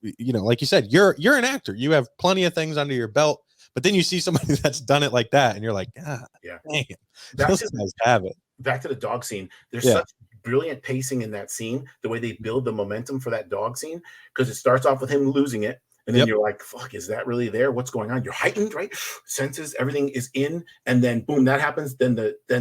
like you said, you're an actor. You have plenty of things under your belt, but then you see somebody that's done it like that, and you're like, damn, those guys have it. Back to the dog scene. There's such brilliant pacing in that scene, the way they build the momentum for that dog scene, because it starts off with him losing it. And then you're like, fuck, is that really there? What's going on? You're heightened, right? Senses, everything is in. And then boom, that happens. Then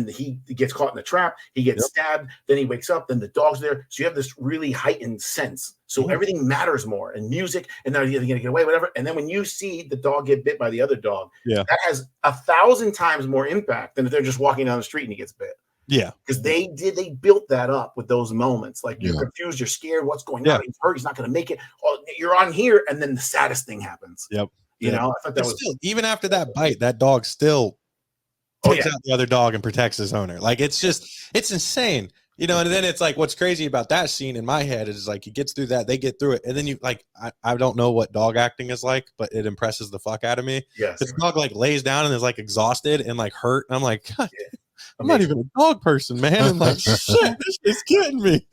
he gets caught in the trap. He gets stabbed. Then he wakes up. Then the dog's there. So you have this really heightened sense. So everything matters more. And music, and now you're going to get away, whatever. And then when you see the dog get bit by the other dog, that has 1,000 times more impact than if they're just walking down the street and he gets bit. Yeah, because they built that up with those moments. Like you're confused, you're scared, what's going on? He's hurt, he's not going to make it. Oh, you're on here, and then the saddest thing happens. Yep. I thought that was still, even after that bite, that dog still takes out the other dog and protects his owner. Like it's insane. And then it's like what's crazy about that scene in my head is like he gets through that, they get through it, and then you like I don't know what dog acting is like, but it impresses the fuck out of me. Yes, the dog like lays down and is like exhausted and like hurt, and I'm like, God. I'm not even a dog person, man. I'm like, shit, this is getting me.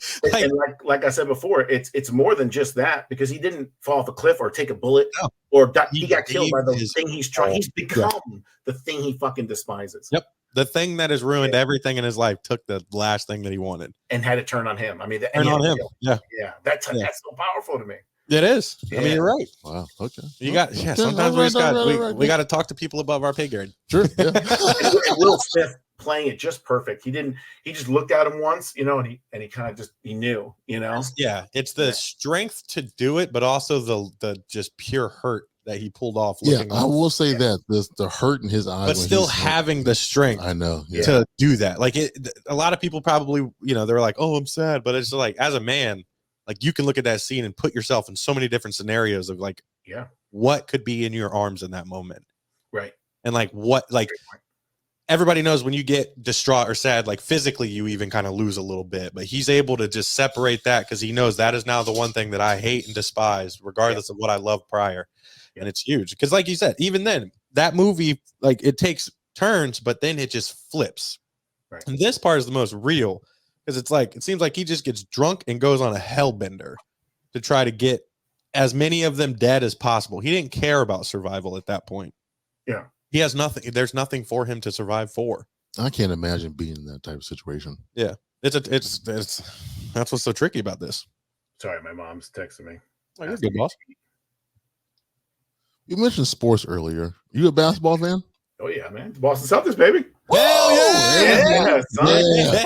Like I said before, it's more than just that, because he didn't fall off a cliff or take a bullet or he got killed by the thing he's trying. He's become the thing he fucking despises. Yep. The thing that has ruined everything in his life took the last thing that he wanted and had it turn on him. I mean, turn on him. Yeah. That's so powerful to me. It is. I mean, you're right. Wow. Okay. You got sometimes we got to talk to people above our pay grade. Sure. Yeah. and Will Smith playing it just perfect. He just looked at him once, and he kind of just he knew, Yeah, it's the strength to do it, but also the just pure hurt that he pulled off. I will say that the hurt in his eyes, but still having the strength. I know to do that. Like a lot of people probably, they're like, oh, I'm sad, but it's like as a man, like you can look at that scene and put yourself in so many different scenarios of like, what could be in your arms in that moment, right? And like what, like. Everybody knows when you get distraught or sad, like physically, you even kind of lose a little bit. But he's able to just separate that because he knows that is now the one thing that I hate and despise, regardless of what I loved prior. And it's huge because, like you said, even then, that movie, like it takes turns, but then it just flips. Right. And this part is the most real because it's like it seems like he just gets drunk and goes on a hellbender to try to get as many of them dead as possible. He didn't care about survival at that point. Yeah. He has nothing. There's nothing for him to survive for. I can't imagine being in that type of situation. Yeah, it's that's what's so tricky about this. Sorry, my mom's texting me. Oh, you're good, boss. You mentioned sports earlier. You a basketball fan? Oh yeah, man. Boston Celtics, baby. Hell yeah, son.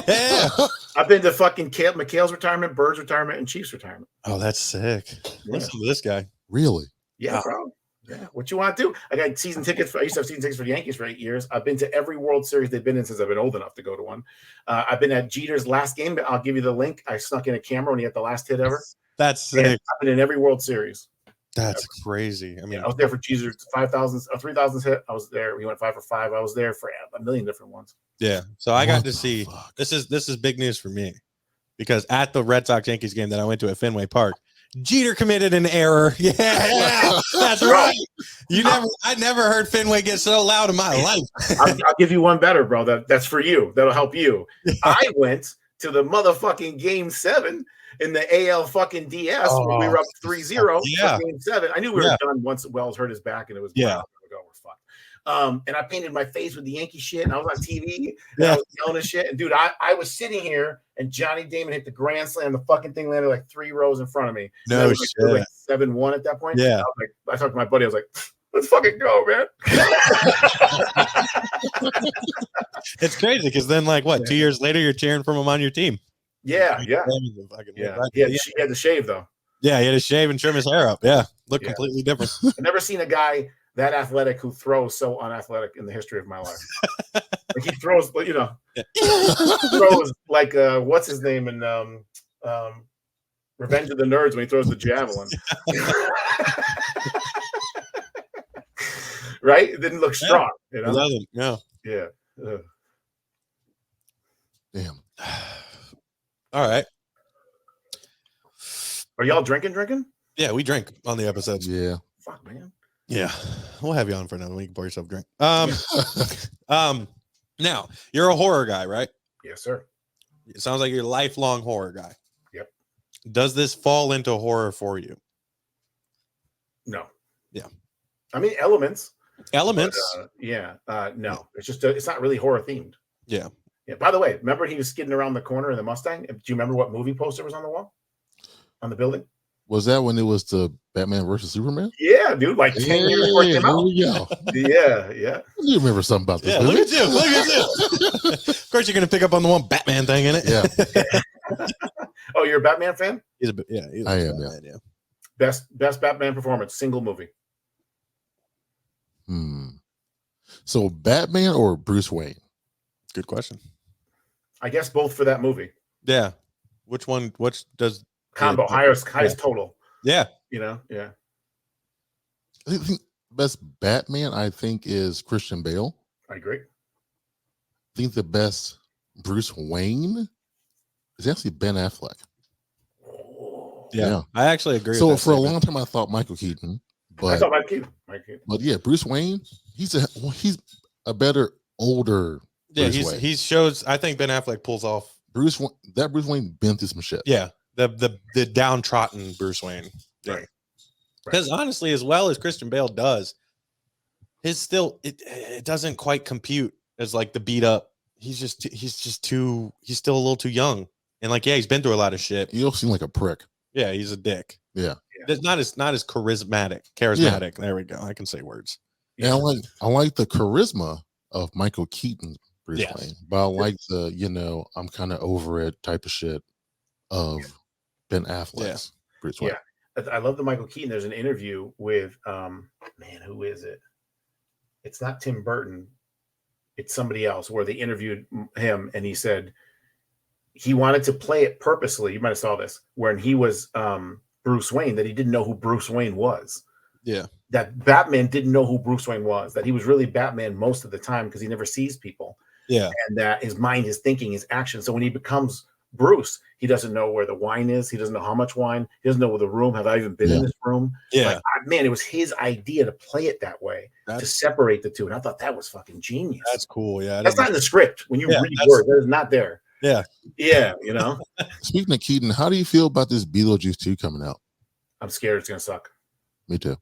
Yeah. I've been to fucking McHale's retirement, Bird's retirement, and Chiefs retirement. Oh, that's sick. Listen to this guy. Really? Yeah, bro. Yeah, what you want to do? I got season tickets. I used to have season tickets for the Yankees for 8 years. I've been to every World Series they've been in since I've been old enough to go to one. I've been at Jeter's last game. I'll give you the link. I snuck in a camera when he had the last hit ever. That's sick. I've been in every World Series. That's crazy. I mean, I was there for Jeter's 5,000 or 3,000 hit. I was there. We went 5 for 5. I was there for a million different ones. Yeah. So I got to see. This is big news for me because at the Red Sox Yankees game that I went to at Fenway Park, Jeter committed an error. Yeah, that's right. I never heard Fenway get so loud in my life. I'll give you one better, bro. That's for you. That'll help you. I went to the motherfucking game 7 in the AL fucking DS when we were up 3-0 for game 7. I knew we were done once Wells hurt his back and it was we're fucked. And I painted my face with the Yankee shit, and I was on TV, and I was yelling and shit. And dude, I was sitting here, and Johnny Damon hit the grand slam. The fucking thing landed like 3 rows in front of me. No shit. It was like 7-1 at that point. Yeah. I talked to my buddy. I was like, let's fucking go, man. It's crazy because then, like, what? 2 years later, you're cheering for him on your team. Yeah, yeah, Yeah, yeah. He had to shave though. Yeah, he had to shave and trim his hair up. Yeah, looked Yeah. completely different. I've never seen a guy that athletic who throws so unathletic in the history of my life. Like he throws, you know, throws like what's his name in Revenge of the Nerds when he throws the javelin. Right? It didn't look strong. You know? It doesn't. No. Yeah. Ugh. Damn. All right. Are y'all drinking? Yeah, we drink on the episodes. Yeah. Fuck, man. Yeah, we'll have you on for another week. Pour yourself a drink. Now you're a horror guy, right? Yes, sir. It sounds like you're a lifelong horror guy. Yep. Does this fall into horror for you? No. Yeah. I mean, elements. Elements. But, no. It's just it's not really horror themed. Yeah. Yeah. By the way, remember he was skidding around the corner in the Mustang? Do you remember what movie poster was on the wall? On the building? Was that when it was the Batman versus Superman? Yeah, dude. Like 10 years before it came out. Yeah. You remember something about this? Yeah, look at you. Look at you. Of course, you're gonna pick up on the one Batman thing in it. Yeah. Oh, you're a Batman fan? He's a bit. Yeah, I am. Batman, yeah. Best Batman performance, single movie. So Batman or Bruce Wayne? Good question. I guess both for that movie. Yeah. Which one? Which does Combo, highest total. Yeah. You know, yeah. I think best Batman, I think, is Christian Bale. I agree. I think the best Bruce Wayne is actually Ben Affleck. Yeah. I actually agree. So with that for a statement. long time, I thought Michael Keaton, I but thought Mike Keaton. but yeah, Bruce Wayne, he's a better older. Yeah, Bruce Wayne. he shows. I think Ben Affleck pulls off. Bruce Wayne been through some shit. Yeah, the downtrodden Bruce Wayne. Yeah. Right. Because honestly, as well as Christian Bale does, his still it doesn't quite compute as like the beat up. He's still a little too young, and like he's been through a lot of shit. You don't seem like a prick. Yeah, he's a dick. Yeah. It's not as charismatic. Yeah. There we go. I can say words. Yeah, I like the charisma of Michael Keaton Bruce Yes. Wayne, but I like the I'm kind of over it type of shit of Ben Affleck's Bruce Wayne. Yeah. I love the Michael Keaton. There's an interview with who is it? It's not Tim Burton. It's somebody else where they interviewed him and he said he wanted to play it purposely. You might have saw this when he was Bruce Wayne, that he didn't know who Bruce Wayne was. Yeah. That Batman didn't know who Bruce Wayne was, that he was really Batman most of the time because he never sees people. Yeah. And that his mind, his thinking, his action. So when he becomes Bruce, he doesn't know where the wine is. He doesn't know how much wine. He doesn't know where the room. Have I even been in this room? Yeah. Man, it was his idea to play it that way, to separate the two. And I thought that was fucking genius. That's cool. Yeah. That's not in the script. When you read words, that is not there. Yeah. Yeah. Speaking of Keaton, how do you feel about this Beetlejuice 2 coming out? I'm scared it's going to suck. Me too.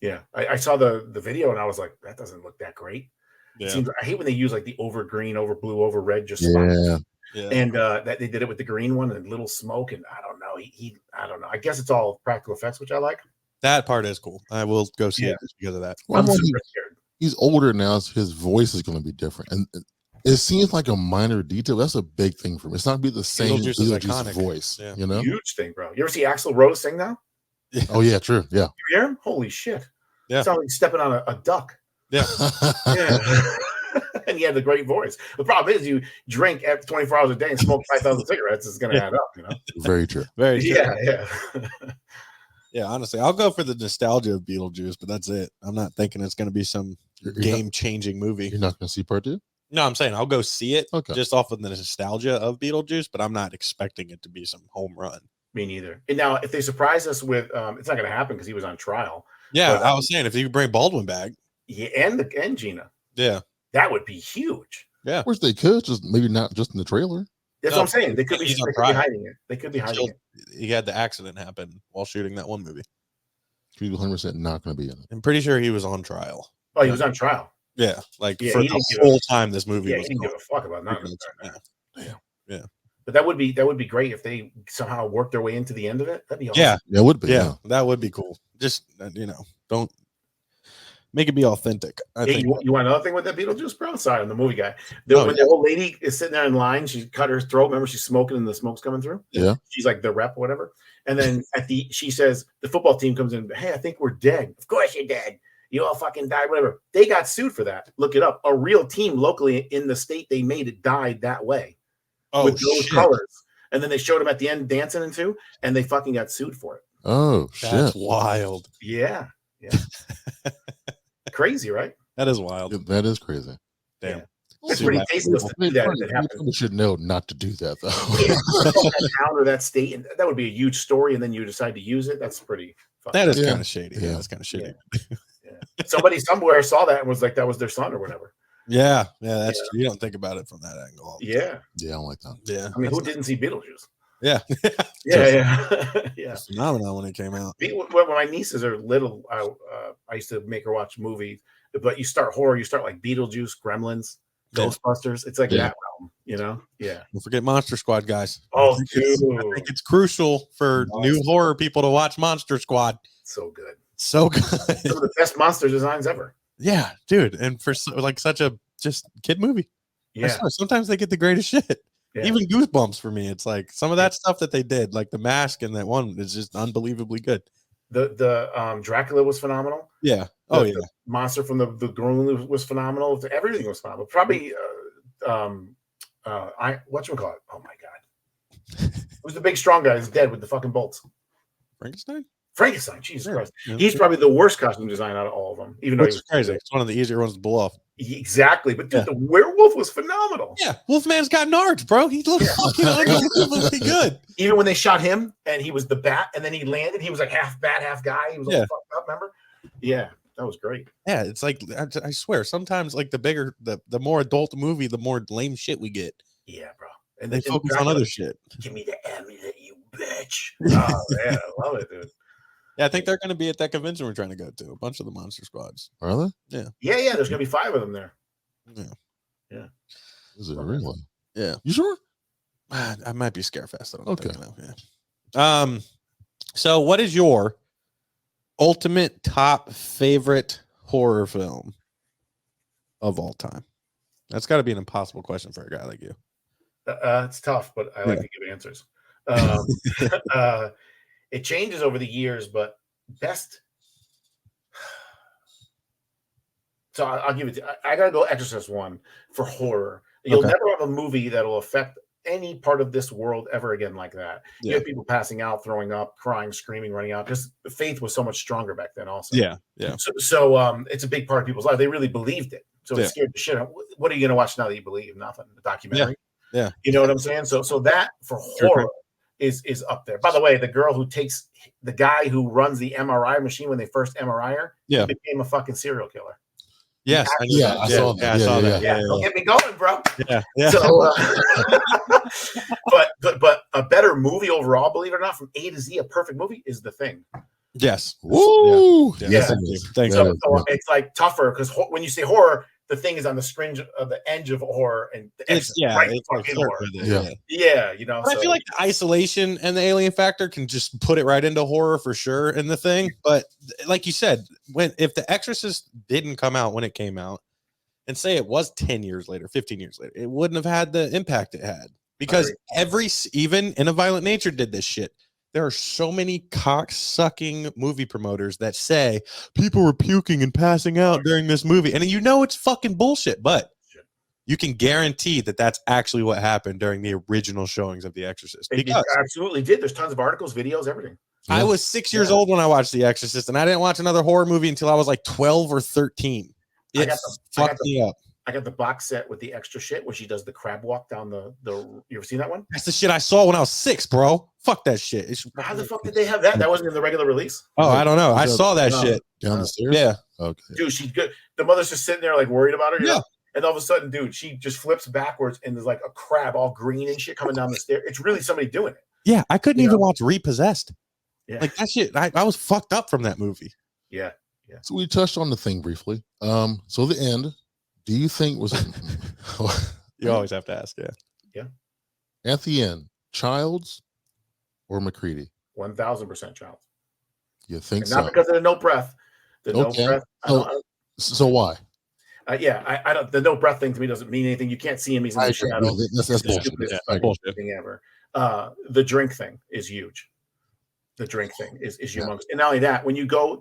Yeah. I saw the video and I was like, that doesn't look that great. Yeah. I hate when they use like the over green, over blue, over red, just Yeah. and that they did it with the green one and little smoke, and I don't know. I don't know. I guess it's all practical effects, which I like. That part is cool. I will go see it just because of that. Well, I'm super scared. He's older now, so his voice is going to be different, and it seems like a minor detail. That's a big thing for me. It's not going to be the same Beetlejuice voice. Yeah. Huge thing, bro. You ever see Axl Rose sing now? Yeah. Oh yeah, true. Yeah. You hear him? Holy shit! Yeah. It's like he's stepping on a duck. Yeah. Yeah. And he had the great voice. The problem is, you drink 24 hours a day and smoke 5,000 cigarettes. It's going to add up, Very true. Very true. Yeah. Yeah, honestly, I'll go for the nostalgia of Beetlejuice, but that's it. I'm not thinking it's going to be some game-changing movie. You're not going to see part 2? No, I'm saying I'll go see it just off of the nostalgia of Beetlejuice, but I'm not expecting it to be some home run. Me neither. And now, if they surprise us with, it's not going to happen because he was on trial. Yeah, but I was saying if you could bring Baldwin back. Yeah, and Gina. Yeah. That would be huge. Yeah. Of course they could, just maybe not just in the trailer. That's what I'm saying. They could be hiding it. They could be hiding it. He had the accident happen while shooting that one movie. He's 100% not going to be in it. I'm pretty sure he was on trial. Oh, he was on trial. Yeah, for the whole time this movie was. He didn't give a fuck about nothing. Yeah. But that would be great if they somehow worked their way into the end of it. That'd be awesome. Yeah, it would be. Yeah, that would be cool. Just don't Make it be authentic. I think. You want another thing with that Beetlejuice, bro? Sorry, I'm the movie guy. Oh, When the old lady is sitting there in line, she cut her throat. Remember, she's smoking and the smoke's coming through. Yeah. She's like the rep or whatever. And then she says the football team comes in. Hey, I think we're dead. Of course you're dead. You all fucking died. Whatever. They got sued for that. Look it up. A real team locally in the state they made it died that way. With those colors. And then they showed them at the end dancing into, and they fucking got sued for it. Oh shit! That's wild. Yeah. Crazy, right? That is wild. That is crazy. Damn. Yeah. It's pretty tasteless to do that. It happens. You should know not to do that, though. That town or that state, and that would be a huge story, and then you decide to use it. That's pretty. That is kind of shady. Yeah, that's kind of shady. Yeah. Somebody somewhere saw that and was like, "That was their son" or whatever. Yeah, that's true. You don't think about it from that angle. Yeah, I don't like that. Yeah, I mean, who didn't see Beetlejuice? Yeah, yeah. Phenomenon when it came out. When my nieces are little, I used to make her watch movies. But you start horror, you start like Beetlejuice, Gremlins, Ghostbusters. It's like that realm, you know? Yeah. Don't forget Monster Squad, guys. Oh, dude. I think it's crucial for new horror people to watch Monster Squad. So good. So good. Some of the best monster designs ever. Yeah, dude. And for like such a just kid movie. Yeah. Sometimes they get the greatest shit. Yeah. Even Goosebumps for me. It's like some of that stuff that they did, like the mask and that one is just unbelievably good. The Dracula was phenomenal. Yeah. The monster from the Groom was phenomenal. Everything was phenomenal. Probably whatchamacallit? Oh my god. Who's the big strong guy who's dead with the fucking bolts? Frankenstein, Jesus Christ. Yeah. He's probably the worst costume design out of all of them. Even though he's crazy. It's one of the easier ones to pull off. Exactly. But dude, the werewolf was phenomenal. Yeah. Wolfman's got nards, bro. He looked fucking unbelievably good. Even when they shot him and he was the bat and then he landed, he was like half bat, half guy. He was all fucked up, remember? Yeah. That was great. Yeah, it's like I swear, sometimes like the more adult the movie, the more lame shit we get. Yeah, bro. And they focus on other shit. Give me the amulet, you bitch. Oh man, I love it, dude. Yeah, I think they're going to be at that convention we're trying to go to. A bunch of the Monster Squads. Are they? Yeah. Yeah. There's going to be 5 of them there. Yeah. Is it really? Yeah. You sure? I might be Scarefest. I don't think I know. Yeah. So what is your ultimate top favorite horror film of all time? That's got to be an impossible question for a guy like you. It's tough, but I like to give answers. It changes over the years, but best. So I'll give it. I gotta go Exorcist 1 for horror. You'll never have a movie that'll affect any part of this world ever again like that. You have people passing out, throwing up, crying, screaming, running out. Because faith was so much stronger back then. Also, yeah. So it's a big part of people's life. They really believed it. So it scared the shit out. What are you gonna watch now that you believe? Nothing. The documentary. Yeah. You know what I'm saying? So that for horror is up there. By the way, the girl who takes the guy who runs the MRI machine when they first MRI her, he became a fucking serial killer. Yes, I saw that. I saw that. Yeah, don't get me going, bro. Yeah. So, but a better movie overall, believe it or not, from A to Z, a perfect movie is The Thing. Yes. Woo! Yeah. Thanks. So it's like tougher because when you say horror, The Thing is on the fringe of the edge of horror, and it's fucking horror. Yeah, you know. I feel like the isolation and the alien factor can just put it right into horror for sure in The Thing. But like you said, if The Exorcist didn't come out when it came out, and say it was 10 years later, 15 years later, it wouldn't have had the impact it had because even In a Violent Nature did this shit. There are so many cock-sucking movie promoters that say people were puking and passing out during this movie. And you know it's fucking bullshit, but you can guarantee that that's actually what happened during the original showings of The Exorcist. It absolutely did. There's tons of articles, videos, everything. I was 6 years old when I watched The Exorcist, and I didn't watch another horror movie until I was like 12 or 13. It fucked me up. I got the box set with the extra shit where she does the crab walk down the. You ever seen that one? That's the shit I saw when I was 6, bro. Fuck that shit. How the fuck did they have that? That wasn't in the regular release. Oh, I don't know. I saw that shit down the stairs. Yeah. Okay. Dude, she's good. The mother's just sitting there like worried about her. You know? And all of a sudden, dude, she just flips backwards and there's like a crab all green and shit coming down the stairs. It's really somebody doing it. Yeah, I couldn't even watch Repossessed. Yeah. Like that shit. I was fucked up from that movie. Yeah. So we touched on The Thing briefly. So the end. Do you think was you always have to ask, yeah. At the end, Childs or McCready? 1000% Childs. You think Not because of the no breath. The no breath. So why? I don't. The no breath thing to me doesn't mean anything. You can't see him. He's in the shadow. That's bullshit. Stupidest Yeah, bullshit. thing ever. The drink thing is huge. The drink thing is humongous. And not only that, when you go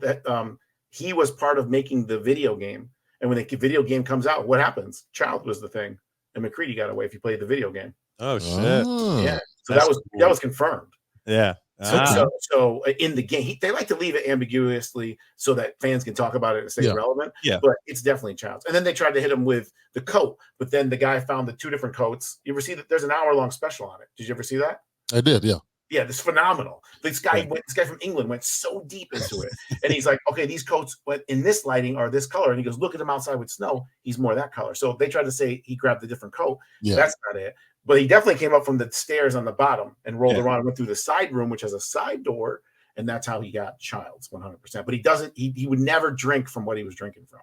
he was part of making the video game. And when the video game comes out, what happens? Child was the thing. And McCready got away if you played the video game. Oh shit. Yeah. So That's that was confirmed. Yeah. So in the game, they like to leave it ambiguously so that fans can talk about it and stay relevant. Yeah. But it's definitely Child's. And then they tried to hit him with the coat, but then the guy found the 2 different coats. You ever see that? There's an hour-long special on it. Did you ever see that? I did, yeah. Yeah, it's phenomenal. This guy from England went so deep into it. And he's like, okay, these coats in this lighting are this color. And he goes, look at him outside with snow. He's more that color. So they tried to say he grabbed a different coat. Yeah. That's not it. But he definitely came up from the stairs on the bottom and rolled around and went through the side room, which has a side door. And that's how he got Child's 100%. But he would never drink from what he was drinking from.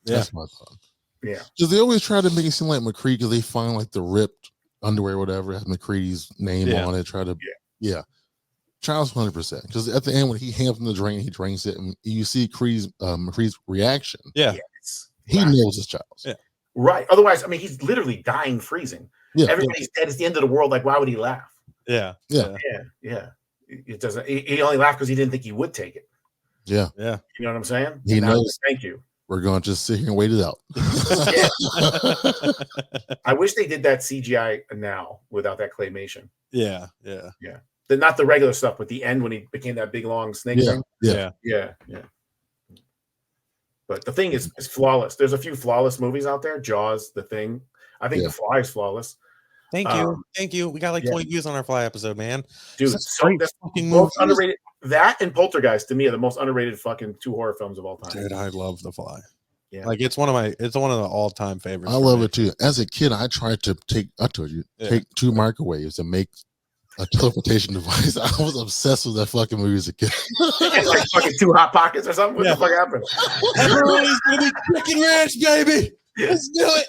Yeah. That's my thought. Yeah. Because they always try to make it seem like McCready, because they find like the ripped underwear or whatever, has McCready's name on it. Try to, Child's 100%. Because at the end, when he hands him the drink, he drinks it, and you see McCready's reaction. Yeah. He knows it's Child's. Yeah. Right. Otherwise, I mean, he's literally dying, freezing. Yeah. Everybody's dead. It's the end of the world. Like, why would he laugh? Yeah. It doesn't. He only laughed because he didn't think he would take it. Yeah. You know what I'm saying? He knows. Thank you. We're going to just sit here and wait it out. I wish they did that CGI now without that claymation. Yeah. Not the regular stuff, but the end when he became that big long snake thing. Yeah. But the thing is flawless. There's a few flawless movies out there. Jaws, The Thing. I think The Fly is flawless. Thank you. We got like 20 views on our Fly episode, man. Dude, that's most underrated. That and Poltergeist to me are the most underrated fucking 2 horror films of all time. Dude, I love The Fly. Yeah. Like it's one of the all-time favorites. I love it too. As a kid, I tried to take 2 microwaves and make a teleportation device. I was obsessed with that fucking movie as a kid. Like fucking 2 Hot Pockets or something. What the fuck happened? Everybody's gonna be chicken ranch, baby. Let's do it.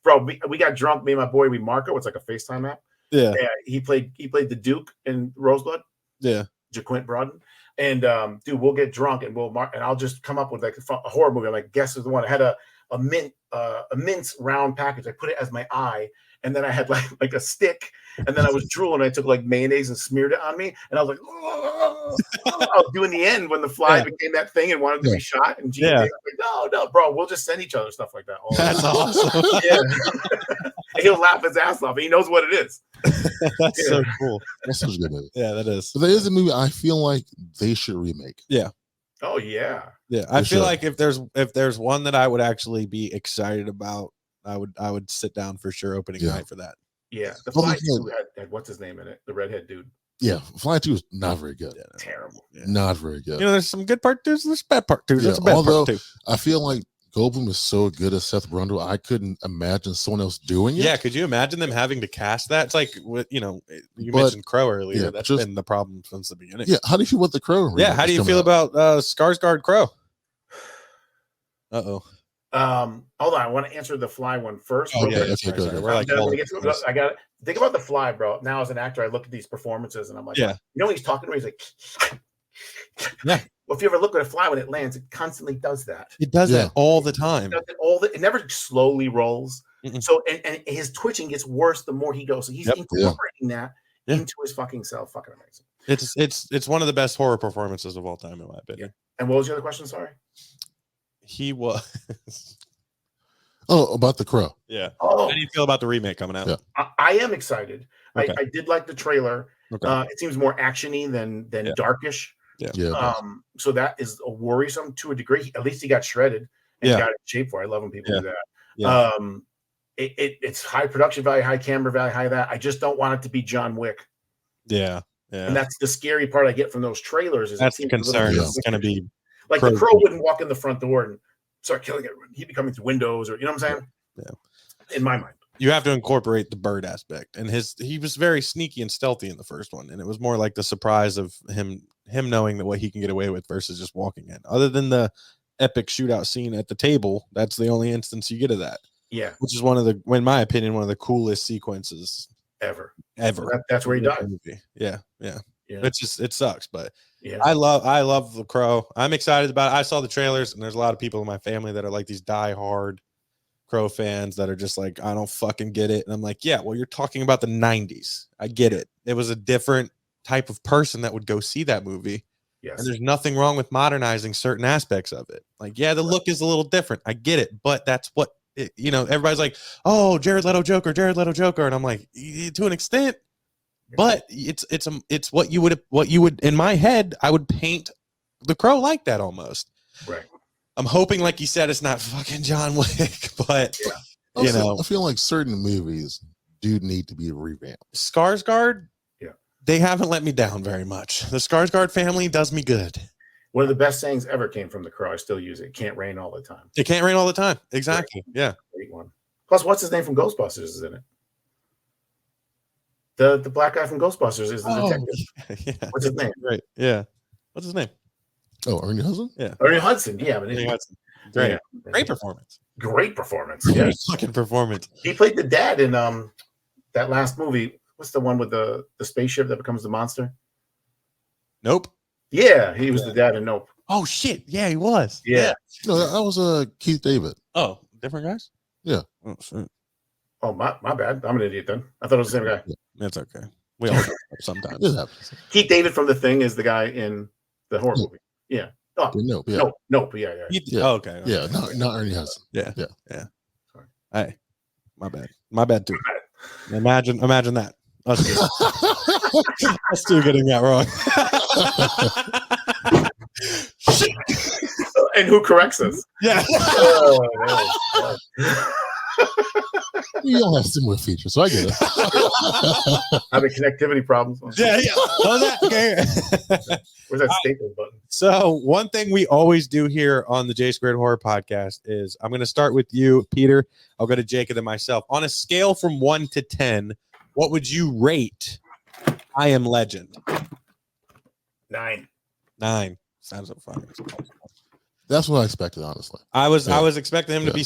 Bro, we got drunk. Me and my boy, we Marco. It's like a FaceTime app. Yeah. He played the Duke in Rosebud. Yeah. Jaquint Broden. And dude, we'll get drunk and I'll just come up with like a horror movie. I'm like, guess who's the one? I had a mince round package. I put it as my eye, and then I had like a stick, and then I was drooling. I took like mayonnaise and smeared it on me, and I was like, oh. I was doing the end when the fly became that thing and wanted to be shot. And Gene was like, no, bro, we'll just send each other stuff like that. That's awesome. He'll laugh his ass off. He knows what it is. That's so cool. That's such a good movie. Yeah, that is. But there is a movie I feel like they should remake. Yeah. Oh yeah. Yeah. I feel like if there's one that I would actually be excited about, I would sit down for sure opening night for that. Yeah. The Fly 2 had what's his name in it? The redhead dude. Yeah, Fly 2 is not very good. Terrible. Yeah. Not very good. You know, there's some good part 2s, there's bad part 2s. There's a bad although part 2. I feel like Goldblum is so good as Seth Brundle, I couldn't imagine someone else doing it. Yeah, could you imagine them having to cast that? It's like, you mentioned Crow earlier. Yeah, that's been the problem since the beginning. Yeah, how do you feel about the Crow? Yeah, how do you feel about Skarsgård Crow? Hold on, I want to answer the Fly one first. Oh, okay, good. We're like, I got it. Think about the Fly, bro. Now as an actor, I look at these performances and I'm like, when he's talking to me, he's like, yeah. Well, if you ever look at a fly when it lands, it constantly does that. It does that all the time. It never slowly rolls. Mm-mm. So and his twitching gets worse the more he goes. So he's incorporating that into his fucking self. Fucking amazing. It's one of the best horror performances of all time, in my opinion. Yeah. And what was the other question? Sorry. He was. Oh, about the Crow. Yeah. How do you feel about the remake coming out? Yeah. I am excited. Okay. I did like the trailer. Okay. It seems more actiony than darkish. Yeah. So that is a worrisome to a degree. At least he got shredded and got in shape for it. I love when people do that. Yeah. It's high production value, high camera value, high that. I just don't want it to be John Wick. Yeah. Yeah. And that's the scary part I get from those trailers. Is that's the concern. It's going to be like the Crow wouldn't walk in the front door and start killing everyone. He'd be coming through windows, or you know what I'm saying? Yeah. In my mind. You have to incorporate the bird aspect, and he was very sneaky and stealthy in the first one, and it was more like the surprise of him knowing that what he can get away with versus just walking in. Other than the epic shootout scene at the table, that's the only instance you get of that. Yeah, which is in my opinion, one of the coolest sequences ever. So that's where he died. Yeah. It sucks, but Yeah. I love The Crow. I'm excited about it. I saw the trailers, and there's a lot of people in my family that are like these diehard Crow fans that are just like, I don't fucking get it. And I'm like, yeah, well, you're talking about the 90s. I get it. It was a different type of person that would go see that movie. Yes. And there's nothing wrong with modernizing certain aspects of it. Like, yeah, the look is a little different. I get it. But that's what, everybody's like, oh, Jared Leto Joker. And I'm like, to an extent. But it's what you would in my head, I would paint The Crow like that almost. Right. I'm hoping, like you said, it's not fucking John Wick, but I feel like certain movies do need to be revamped. Skarsgård, they haven't let me down very much. The Skarsgård family does me good. One of the best sayings ever came from The Crow. I still use it. It can't rain all the time. It can't rain all the time. Exactly. Right. Yeah. Great one. Plus, what's his name from Ghostbusters is in it? The black guy from Ghostbusters is the detective. Yeah. What's his name? Right. Yeah. What's his name? Oh, Ernie Hudson? Yeah. Ernie Hudson. Yeah. But Ernie Hudson. Great. Yeah. Great performance. Great performance. Great fucking performance. He played the dad in that last movie. What's the one with the spaceship that becomes the monster? Nope. Yeah, he was the dad in Nope. Oh shit! Yeah, he was. Yeah. No, that was Keith David. Oh, different guys. Yeah. Oh shit. Oh my bad. I'm an idiot then. I thought it was the same guy. That's okay. We all sometimes. It happens. Keith David from The Thing is the guy in the horror movie. Yeah. Oh, Nope. Yeah. Nope. Yeah. Oh, okay. Yeah. Not Ernie Hudson. Yeah. Yeah. Sorry. Hey, my bad too. Imagine that. Us two getting that wrong. And who corrects us? Yeah. Oh, We all have similar features, so I get it. Having connectivity problems. Yeah. Okay. Where's that staple button? So one thing we always do here on the J Squared Horror Podcast is I'm going to start with you, Peter. I'll go to Jacob and myself. On a scale from 1 to 10, what would you rate I Am Legend? 9. 9. Sounds so funny. That's what I expected, honestly. I was expecting him to be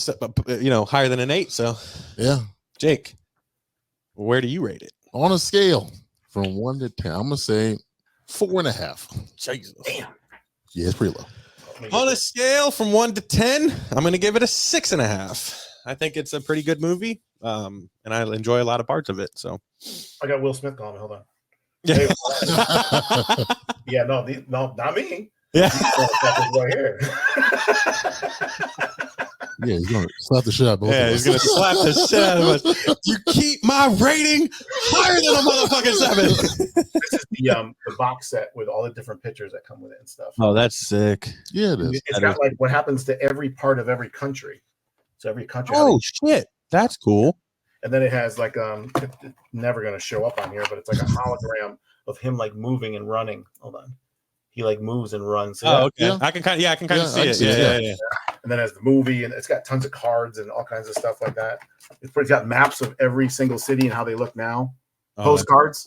higher than an 8. So yeah, Jake, where do you rate it? On a scale from 1 to 10, I'm gonna say 4.5. Jesus. Damn. Yeah, it's pretty low. On a scale from 1 to 10, I'm going to give it a 6.5. I think it's a pretty good movie, and I enjoy a lot of parts of it. So I got Will Smith calling me. Hold on. yeah, Yeah, no, not me. yeah. Right here. Yeah, he's gonna slap the shit out of both of us. He's going to slap the shit out of us. You keep my rating higher than a motherfucking 7. This is the box set with all the different pictures that come with it and stuff. Oh, that's sick. Yeah, it is. It's got like what happens to every part of every country. So every country. Oh shit, that's cool. And then it has like it's never gonna show up on here, but it's like a hologram of him like moving and running. Hold on, he like moves and runs. Oh, okay. Yeah. I can kind of see it. Yeah. And then it has the movie, and it's got tons of cards and all kinds of stuff like that. It's got maps of every single city and how they look now. Postcards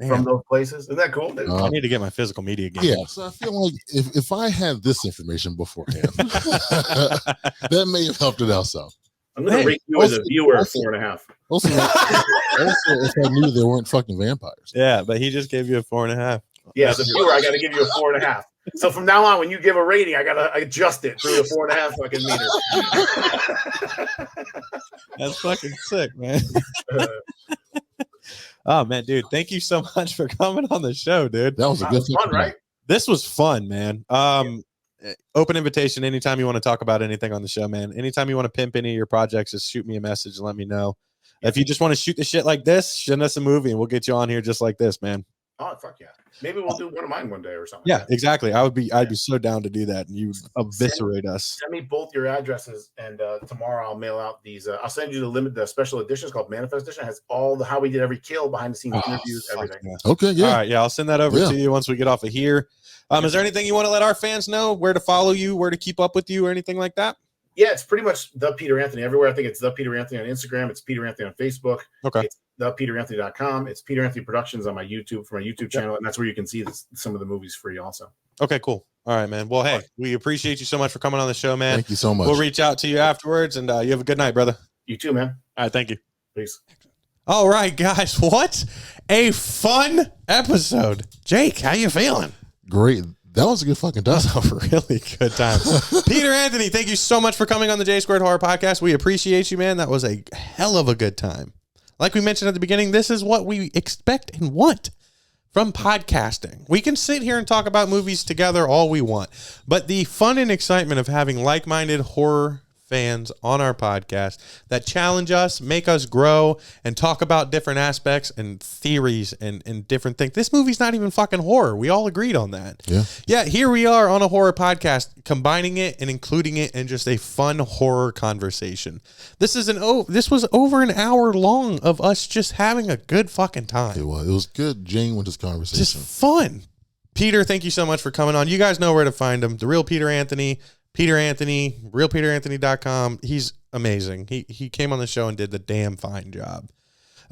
from those places. Isn't that cool? I need to get my physical media game. Yeah, so I feel like if I had this information beforehand, that may have helped it out some. I'm going to rate you as a viewer 4.5. Also, if I knew they weren't fucking vampires. Yeah, but he just gave you a 4.5. Yeah, as a viewer, I got to give you a 4.5. So from now on, when you give a rating, I got to adjust it through the 4.5 fucking meter. That's fucking sick, man. Oh man, dude, thank you so much for coming on the show, dude. That was a good fun, right? This was fun, man. Open invitation anytime you want to talk about anything on the show, man. Anytime you want to pimp any of your projects, just shoot me a message and let me know. If you just want to shoot the shit like this, send us a movie and we'll get you on here just like this, man. Oh, fuck yeah. Maybe we'll do one of mine one day or something. Yeah, exactly. I'd be so down to do that. And you eviscerate us. Send me both your addresses, and tomorrow I'll mail out these. I'll send you the special editions called Manifest Edition. It has all the how we did every kill, behind the scenes interviews, everything. Yeah. Okay, yeah. All right, yeah, I'll send that over to you once we get off of here. Is there anything you want to let our fans know? Where to follow you, where to keep up with you, or anything like that? Yeah, it's pretty much the Peter Anthony everywhere. I think it's the Peter Anthony on Instagram. It's Peter Anthony on Facebook. Okay. It's thepeteranthony.com. It's Peter Anthony Productions on my YouTube for my YouTube channel, and that's where you can see some of the movies free also. Okay, cool. All right, man. Well, hey, we appreciate you so much for coming on the show, man. Thank you so much. We'll reach out to you afterwards, and you have a good night, brother. You too, man. All right, thank you. Peace. All right, guys. What a fun episode. Jake, how you feeling? great. That was a good fucking time. That was a really good time. Peter Anthony, thank you so much for coming on the J Squared Horror Podcast. We appreciate you, man. That was a hell of a good time. Like we mentioned at the beginning, this is what we expect and want from podcasting. We can sit here and talk about movies together all we want, but the fun and excitement of having like-minded horror fans on our podcast that challenge us, make us grow, and talk about different aspects and theories and different things. This movie's not even fucking horror. We all agreed on that. Yeah, here we are on a horror podcast, combining it and including it in just a fun horror conversation. This was over an hour long of us just having a good fucking time. It was good, genuine this conversation. Just fun. Peter, thank you so much for coming on. You guys know where to find him. The Real Peter Anthony, realpeteranthony.com. He's amazing. He came on the show and did the damn fine job.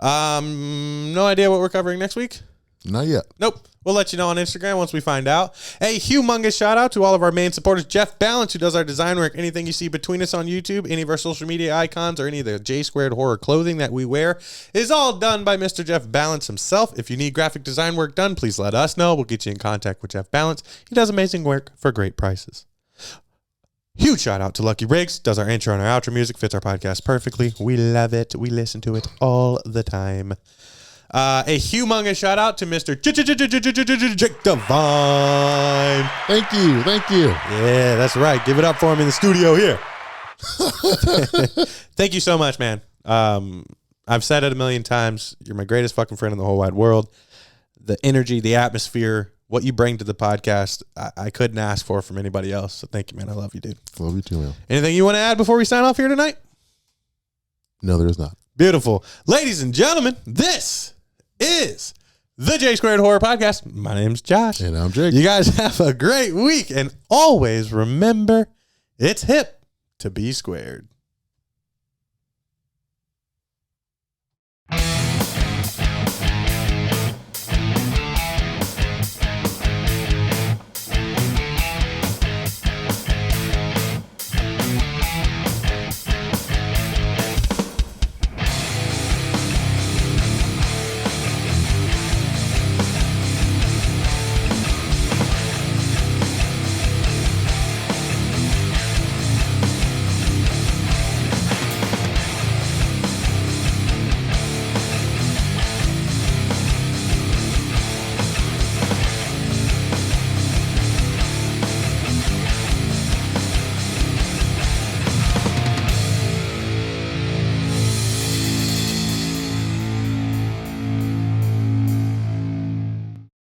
No idea what we're covering next week? Not yet. Nope. We'll let you know on Instagram once we find out. A humongous shout out to all of our main supporters. Jeff Balance, who does our design work. Anything you see between us on YouTube, any of our social media icons, or any of the J Squared Horror clothing that we wear is all done by Mr. Jeff Balance himself. If you need graphic design work done, please let us know. We'll get you in contact with Jeff Balance. He does amazing work for great prices. Huge shout out to Lucky Riggs, does our intro and our outro music, fits our podcast perfectly. We love it. We listen to it all the time. A humongous shout out to Mr. Jake Devine. Thank you. Yeah, that's right. Give it up for him in the studio here. Thank you so much, man. I've said it a million times. You're my greatest fucking friend in the whole wide world. The energy, the atmosphere, what you bring to the podcast, I couldn't ask for from anybody else. So thank you, man. I love you, dude. Love you too, man. Anything you want to add before we sign off here tonight? No, there is not. Beautiful. Ladies and gentlemen, this is the J Squared Horror Podcast. My name's Josh. And I'm Jake. You guys have a great week. And always remember, it's hip to be squared.